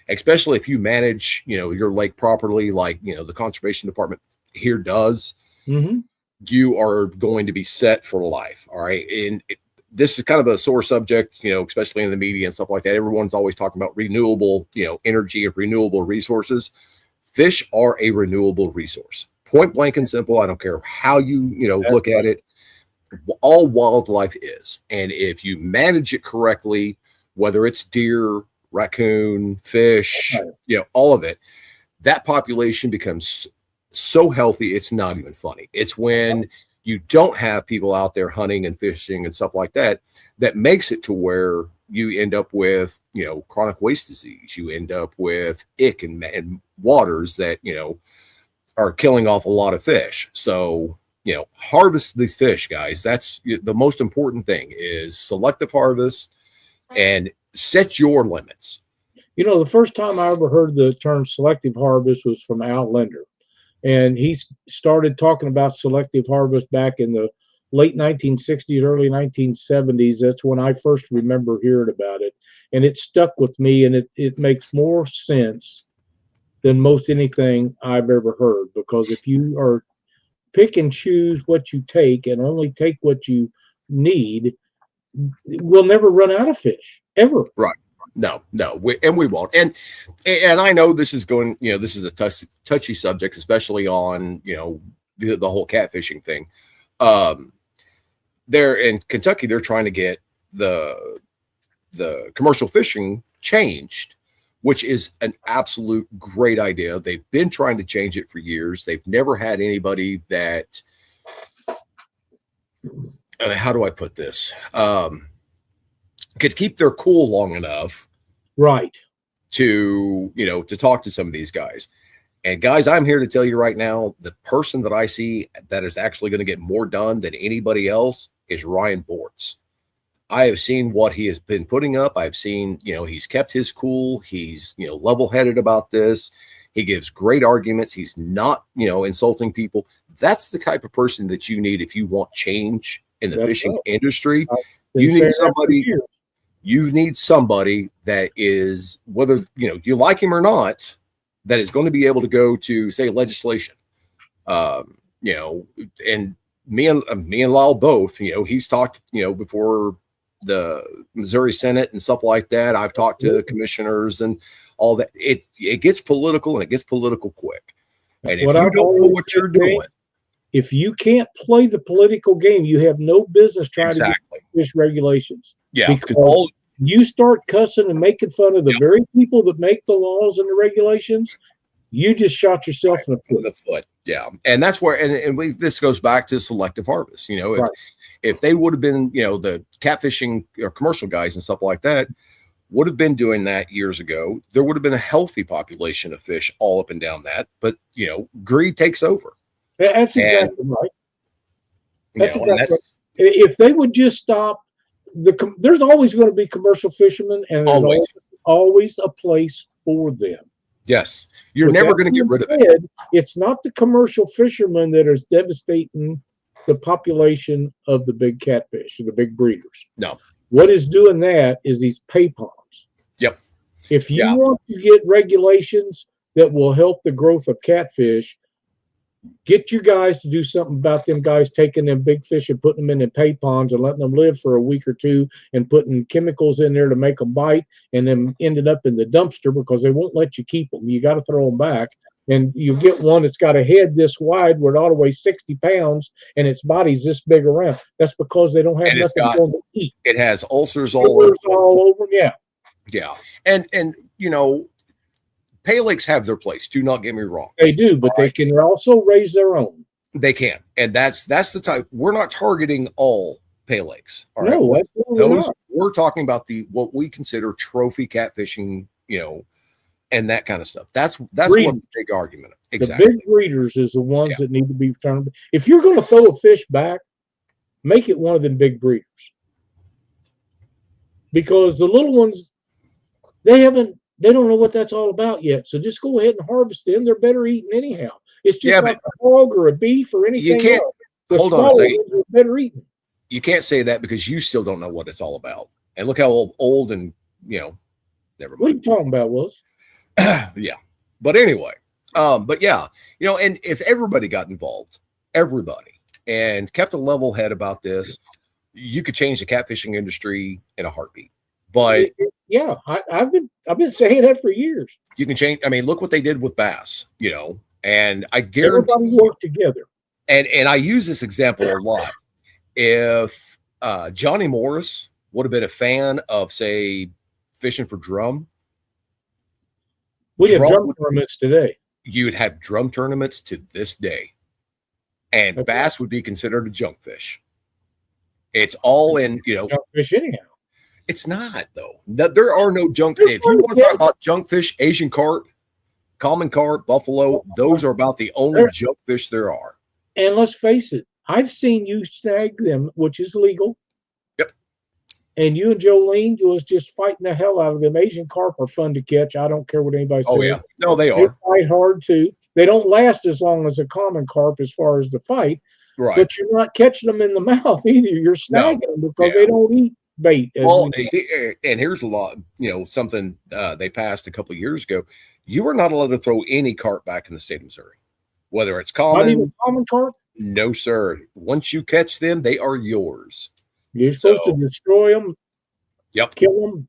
Especially if you manage, your lake properly, like, the conservation department here does. Mm-hmm. You are going to be set for life. All right. And this is kind of a sore subject, especially in the media and stuff like that. Everyone's always talking about renewable, energy and renewable resources. Fish are a renewable resource. Point blank and simple. I don't care how you, look at it. All wildlife is. And if you manage it correctly, whether it's deer, raccoon, fish, all of it, that population becomes so healthy, it's not even funny. It's when you don't have people out there hunting and fishing and stuff like that, that makes it to where you end up with, chronic waste disease. You end up with ick and waters that, are killing off a lot of fish. So, harvest these fish, guys. That's the most important thing is selective harvest and set your limits. The first time I ever heard the term selective harvest was from Al Linder. And he started talking about selective harvest back in the late 1960s, early 1970s. That's when I first remember hearing about it. And it stuck with me, and it makes more sense than most anything I've ever heard. Because if you are pick and choose what you take and only take what you need, we'll never run out of fish, ever. Right. No, we won't. And I know this is going, this is a touchy subject, especially on, the whole catfishing thing. There in Kentucky, they're trying to get the commercial fishing changed, which is an absolute great idea. They've been trying to change it for years. They've never had anybody that, how do I put this? Could keep their cool long enough, right, to to talk to some of these guys. And guys, I'm here to tell you right now, the person that I see that is actually going to get more done than anybody else is Ryan Bortz. I have seen what he has been putting up. I've seen, he's kept his cool. He's, level-headed about this. He gives great arguments. He's not, insulting people. That's the type of person that you need if you want change in the fishing industry. You need somebody. You need somebody that is, whether you like him or not, that is going to be able to go to, say, legislation. And me and Lyle both. He's talked before the Missouri Senate and stuff like that. I've talked to commissioners and all that. It gets political, and it gets political quick. And if you don't know what you're doing, if you can't play the political game, you have no business trying to get fish regulations. Yeah, because you start cussing and making fun of the very people that make the laws and the regulations, you just shot yourself in the foot. Yeah, and that's where, this goes back to selective harvest. If they would have been, the catfishing or commercial guys and stuff like that would have been doing that years ago, there would have been a healthy population of fish all up and down that. But greed takes over. That's exactly right. That's exactly right. If they would just stop, there's always going to be commercial fishermen, and there's always a place for them. Yes, you're never going to get rid of it. It's not the commercial fishermen that is devastating the population of the big catfish or the big breeders. No. What is doing that is these pay ponds. Yep. If you want to get regulations that will help the growth of catfish, get your guys to do something about them guys taking them big fish and putting them in the pay ponds and letting them live for a week or two and putting chemicals in there to make them bite, and then ended up in the dumpster because they won't let you keep them. You got to throw them back. And you get one that's got a head this wide where it ought to weigh 60 pounds and its body's this big around. That's because they don't have nothing to eat. It has ulcers all over. Yeah. Yeah. And Pay lakes have their place. Do not get me wrong. They do, but they can also raise their own. They can. And that's the type. We're not targeting all pay lakes. All right. No, we're talking about what we consider trophy catfishing, and that kind of stuff. That's what the big argument is. Exactly. The big breeders is the ones that need to be turned. If you're going to throw a fish back, make it one of them big breeders. Because the little ones, they don't know what that's all about yet. So just go ahead and harvest them. They're better eating anyhow. It's just like a hog or a beef or anything you can't, else. Hold on a second. Are better eating. You can't say that because you still don't know what it's all about. And look how old and, never mind. What are you talking about, Willis? Yeah. But anyway, and if everybody got involved, and kept a level head about this, you could change the catfishing industry in a heartbeat. But I've been saying that for years. You can change. I mean, look what they did with bass, and I guarantee everybody worked together. And I use this example a lot. If Johnny Morris would have been a fan of, say, fishing for drum, we have drum tournaments today. You would have drum tournaments to this day, and bass would be considered a junk fish. It's all in, junk fish anyhow. It's not though. There are no junk fish. If you want to talk about junk fish, Asian carp, common carp, buffalo, those are about the only junk fish there are. And let's face it, I've seen you snag them, which is legal. Yep. And you and Jolene, you was just fighting the hell out of them. Asian carp are fun to catch. I don't care what anybody says. Oh, yeah. No, they are. They fight hard, too. They don't last as long as a common carp as far as the fight. Right. But you're not catching them in the mouth either. You're snagging them because they don't eat bait. Well, and here's a lot, something they passed a couple of years ago. You are not allowed to throw any carp back in the state of Missouri, whether it's common. Not even common carp? No, sir. Once you catch them, they are yours. You're supposed to destroy them. Yep. Kill them,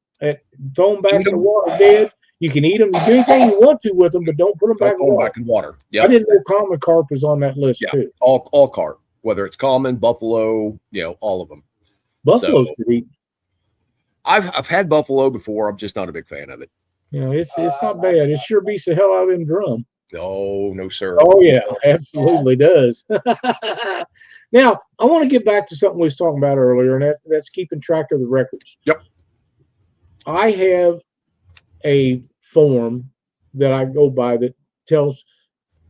throw them back in the water dead. You can eat them. You do anything you want to with them, but don't put them back in water. Yep. I didn't know common carp was on that list too. All carp, whether it's common, buffalo, all of them. Buffalo's good eating. I've had buffalo before. I'm just not a big fan of it. It's not bad. It sure beats the hell out of them drum. No, sir. Oh yeah, absolutely does. Now I want to get back to something we was talking about earlier, and that's keeping track of the records. Yep. I have a form that I go by that tells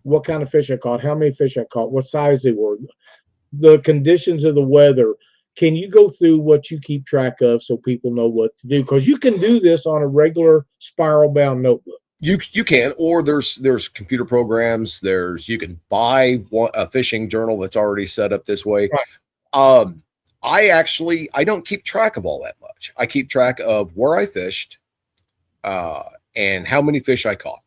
what kind of fish I caught, how many fish I caught, what size they were, the conditions of the weather. Can you go through what you keep track of so people know what to do? Because you can do this on a regular spiral bound notebook. You can, or there's computer programs. You can buy a fishing journal that's already set up this way. Right. I don't keep track of all that much. I keep track of where I fished, and how many fish I caught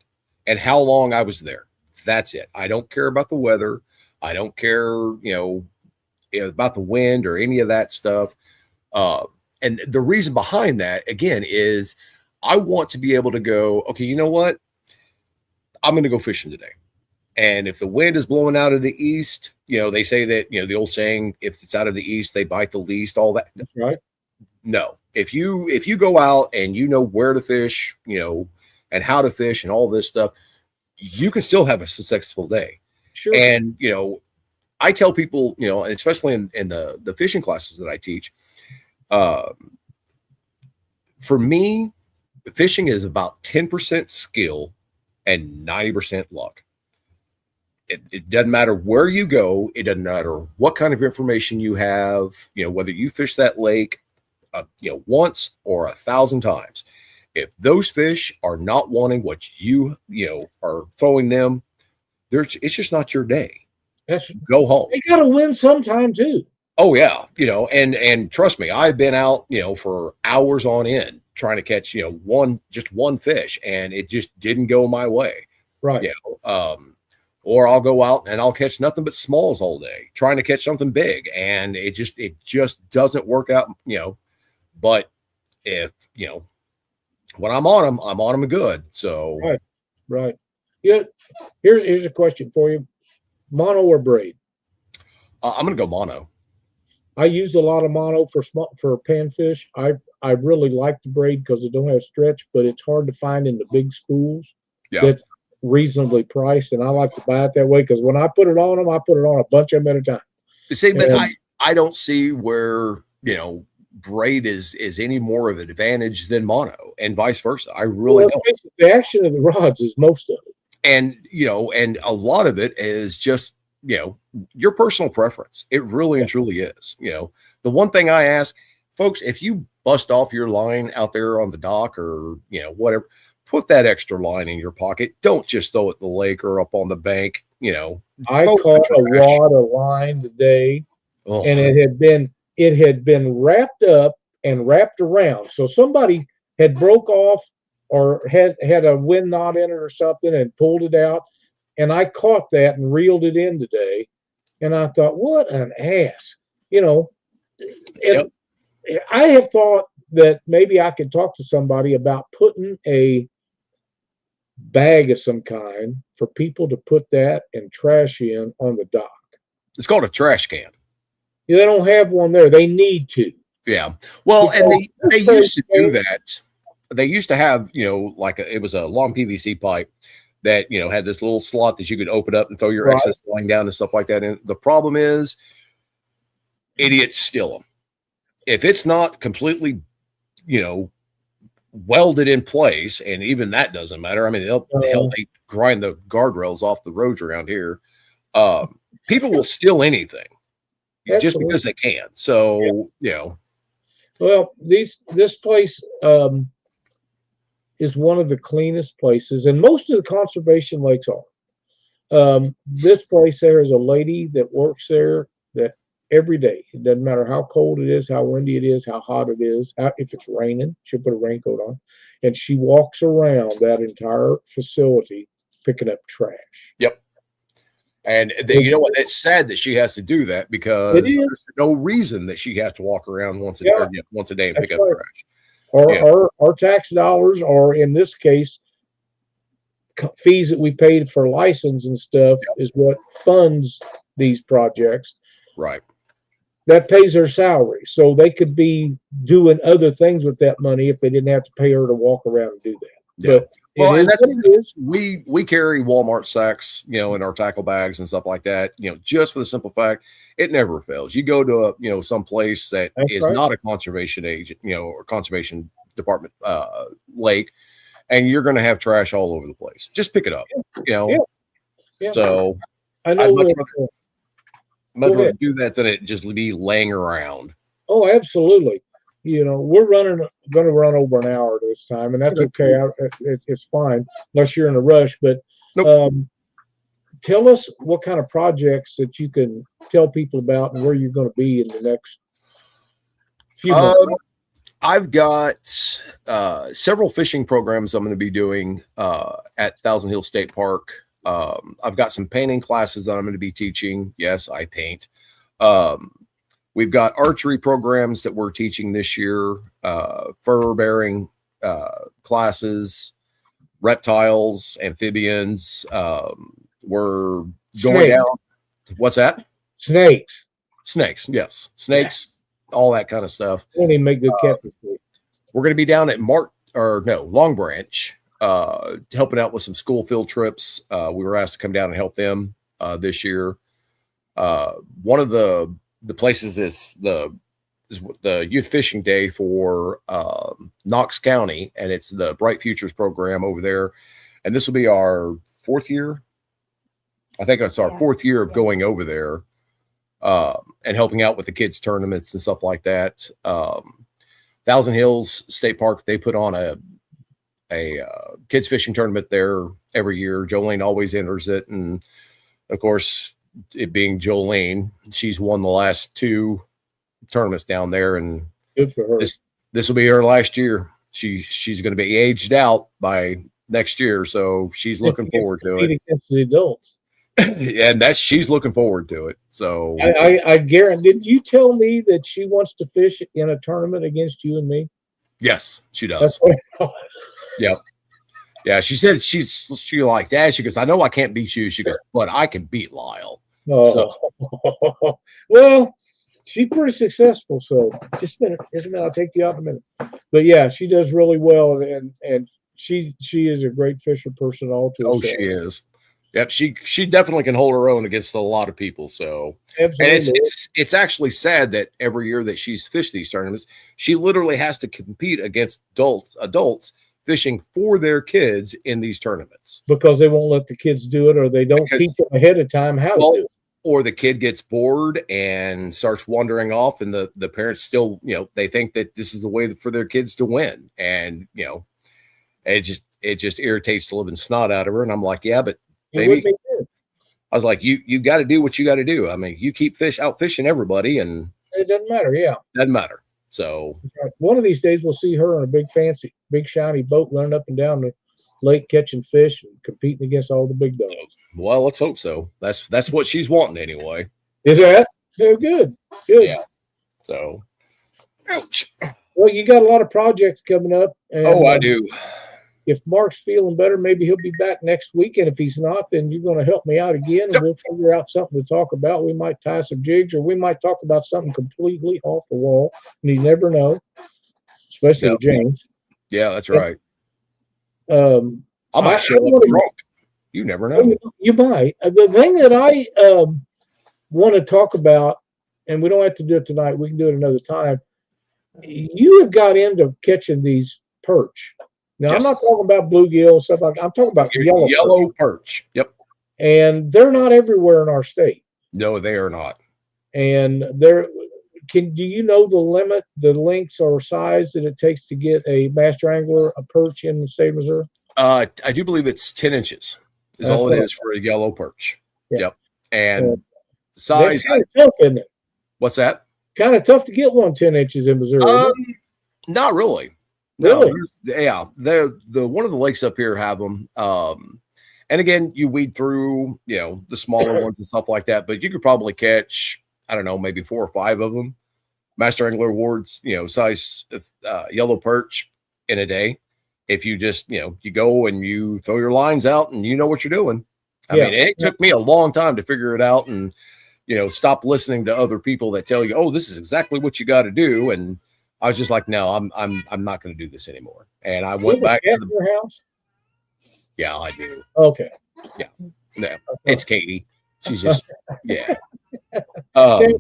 and how long I was there. That's it. I don't care about the weather. I don't care, about the wind or any of that stuff. And the reason behind that, again, is I want to be able to go, okay, you know what? I'm going to go fishing today. And if the wind is blowing out of the east, they say that, the old saying, if it's out of the east, they bite the least, all that. That's right. No, if you go out and you know where to fish, and how to fish and all this stuff, you can still have a successful day. Sure. And, I tell people, especially in the fishing classes that I teach, for me, fishing is about 10% skill and 90% luck. It doesn't matter where you go. It doesn't matter what kind of information you have, whether you fish that lake, once or 1,000 times. If those fish are not wanting what you are throwing them, it's just not your day. Go home. They got to win sometime too. Oh yeah. And trust me, I've been out, for hours on end trying to catch, just one fish, and it just didn't go my way. Right. Or I'll go out and I'll catch nothing but smalls all day trying to catch something big. And it just doesn't work out, but if, when I'm on them good. So. Right. Yeah. Here's a question for you. Mono or braid? I'm going to go mono. I use a lot of mono for panfish. I really like the braid because it don't have stretch, but it's hard to find in the big schools. Yeah. That's reasonably priced, and I like to buy it that way because when I put it on them, I put it on a bunch of them at a time. See, but I don't see where braid is any more of an advantage than mono, and vice versa. I really don't. The action of the rods is most of it, and and a lot of it is just your personal preference. It really and truly is. The one thing I ask folks, if you bust off your line out there on the dock or whatever, put that extra line in your pocket. Don't just throw it in the lake or up on the bank. I caught a wad of line today, and it had been wrapped up and wrapped around. So somebody had broke off or had a wind knot in it or something and pulled it out. And I caught that and reeled it in today. And I thought, what an ass, Yep. I have thought that maybe I could talk to somebody about putting a bag of some kind for people to put that and trash in on the dock. It's called a trash can. They don't have one there. They need to. Yeah. Well, and they used to do that. They used to have, it was a long PVC pipe that, had this little slot that you could open up and throw your excess line down and stuff like that. And the problem is idiots steal them. If it's not completely, welded in place, and even that doesn't matter. I mean, they grind the guardrails off the roads around here. People will steal anything just because they can. So, Well, this place is one of the cleanest places, and most of the conservation lakes are. This place, there is a lady that works there that every day, it doesn't matter how cold it is, how windy it is, how hot it is, if it's raining, she'll put a raincoat on, and she walks around that entire facility picking up trash. Yep. And you know what? It's sad that she has to do that because there's no reason that she has to walk around once a day and pick up trash. Our tax dollars, or in this case, fees that we paid for license and stuff, is what funds these projects. Right. That pays their salary, so they could be doing other things with that money if they didn't have to pay her to walk around and do that. Yeah. But well, and that's what it is. We carry Walmart sacks, in our tackle bags and stuff like that, just for the simple fact it never fails. You go to a, some place that is not a conservation agent, or conservation department lake, and you're going to have trash all over the place. Just pick it up, Yeah. So I know. I'd rather do that than it just be laying around. Oh, absolutely. We're going to run over an hour this time, and that's okay. It's fine unless you're in a rush. But tell us what kind of projects that you can tell people about and where you're going to be in the next Few more. I've got several fishing programs I'm going to be doing at Thousand Hills State Park. I've got some painting classes that I'm going to be teaching. Yes, I paint. We've got archery programs that we're teaching this year, fur bearing classes, reptiles, amphibians. We're going down. What's that? Snakes. Snakes. Yes. Snakes, all that kind of stuff. Don't even make good catfish. We're going to be down at Long Branch, helping out with some school field trips. We were asked to come down and help them this year. One of the places is the youth fishing day for Knox County, and it's the Bright Futures program over there. And this will be our 4th year. I think it's our 4th year of going over there and helping out with the kids tournaments and stuff like that. Thousand Hills State Park, they put on a kids fishing tournament there every year. Jolene always enters it. And of course, it being Jolene, she's won the last 2 tournaments down there. And good for her. This will be her last year. She's going to be aged out by next year. So she's looking forward to it. Against the adults. And she's looking forward to it. So I guarantee. Did you tell me that she wants to fish in a tournament against you and me? Yes, she does. Yep. Yeah, she said she liked that. She goes, I know I can't beat you. She goes, but I can beat Lyle. Oh. So. Well, she's pretty successful. So just a minute. I'll take you out in a minute. But yeah, she does really well, and she is a great fisher person also. Oh, she is. Yep, she definitely can hold her own against a lot of people. So, absolutely. And it's actually sad that every year that she's fished these tournaments, she literally has to compete against adults fishing for their kids in these tournaments because they won't let the kids do it, or they don't teach them ahead of time how to do it. Or the kid gets bored and starts wandering off, and the parents still, they think that this is the way for their kids to win, and it just irritates the living snot out of her. And I'm like, yeah, but. Maybe I was like, you got to do what you got to do. I mean, you keep out fishing everybody, and it doesn't matter. Yeah, doesn't matter. So one of these days we'll see her in a big fancy, big shiny boat running up and down the lake catching fish and competing against all the big dogs. Well, let's hope so. That's what she's wanting anyway. Is that so? Good. Yeah. So, ouch. Well, you got a lot of projects coming up. And, I do. If Mark's feeling better, maybe he'll be back next week. And if he's not, then you're going to help me out again, and we'll figure out something to talk about. We might tie some jigs, or we might talk about something completely off the wall. And you never know, especially with James. Yeah, that's right. I might show up drunk. You never know. You might. The thing that I want to talk about, and we don't have to do it tonight, we can do it another time. You have got into catching these perch. Now, I'm not talking about bluegill and stuff like that. I'm talking about yellow perch. Yep. And they're not everywhere in our state. No, they are not. And do you know the limit, the lengths or size that it takes to get a master angler, a perch in the state of Missouri? I do believe it's 10 inches is all it is for a yellow perch. Yeah. Yep. And size. Kind of tough, isn't it? What's that? Kind of tough to get 10 inches in Missouri. Not really. Really? No, yeah, the one of the lakes up here have them. And again, you weed through, the smaller ones and stuff like that, but you could probably catch, I don't know, maybe 4 or 5 of them. Master Angler Awards, size yellow perch in a day. If you just, you go and you throw your lines out and you know what you're doing. I mean, it took me a long time to figure it out and, stop listening to other people that tell you, oh, this is exactly what you got to do. And I was just like, no, I'm not going to do this anymore. And I went back to your house. Yeah, I do. Okay. Yeah. No, it's Katie. She's just, yeah. Okay.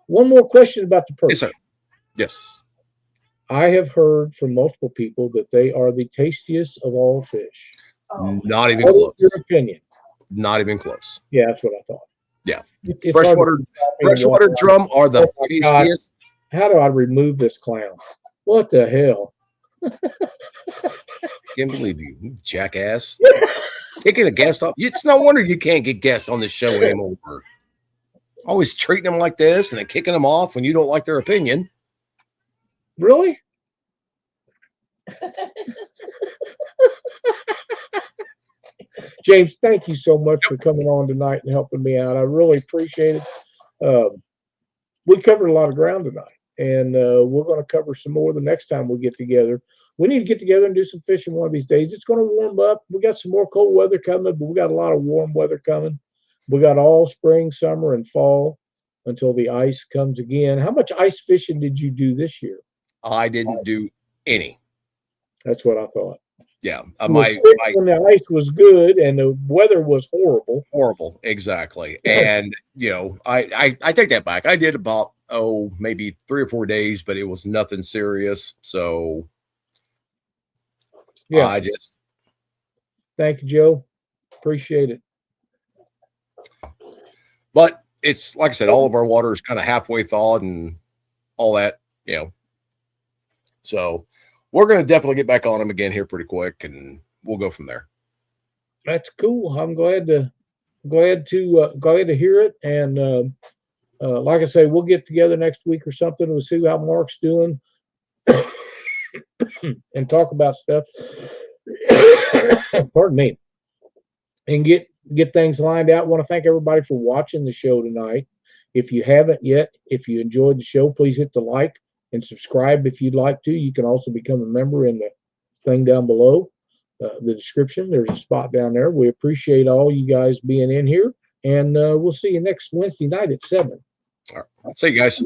One more question about the perch. Yes, sir. Yes. I have heard from multiple people that they are the tastiest of all fish. Not even close. Your opinion? Not even close. Yeah, that's what I thought. Yeah. Freshwater drum are the tastiest. How do I remove this clown? What the hell? Can't believe you jackass. Kicking a guest off. It's no wonder you can't get guests on this show anymore. Always treating them like this and then kicking them off when you don't like their opinion. Really? James, thank you so much for coming on tonight and helping me out. I really appreciate it. We covered a lot of ground tonight, and we're going to cover some more the next time we get together. We need to get together and do some fishing one of these days. It's going to warm up. We got some more cold weather coming, but we got a lot of warm weather coming. We got all spring, summer, and fall until the ice comes again. How much ice fishing did you do this year? I didn't do any. That's what I thought. Yeah, when the ice was good and the weather was horrible, exactly. And you know, I take that back. I did about maybe 3 or 4 days, but it was nothing serious. So yeah, I just thank you, Joe. Appreciate it. But it's like I said, all of our water is kind of halfway thawed and all that, you know. So we're going to definitely get back on them again here pretty quick, and we'll go from there. That's cool. I'm glad to hear it. And like I say, we'll get together next week or something. We'll see how Mark's doing and talk about stuff. Pardon me. And get things lined out. I want to thank everybody for watching the show tonight. If you haven't yet, if you enjoyed the show, please hit the like and subscribe if you'd like to. You can also become a member in the thing down below, the description. There's a spot down there. We appreciate all you guys being in here, and we'll see you next Wednesday night at 7. All right. See you guys.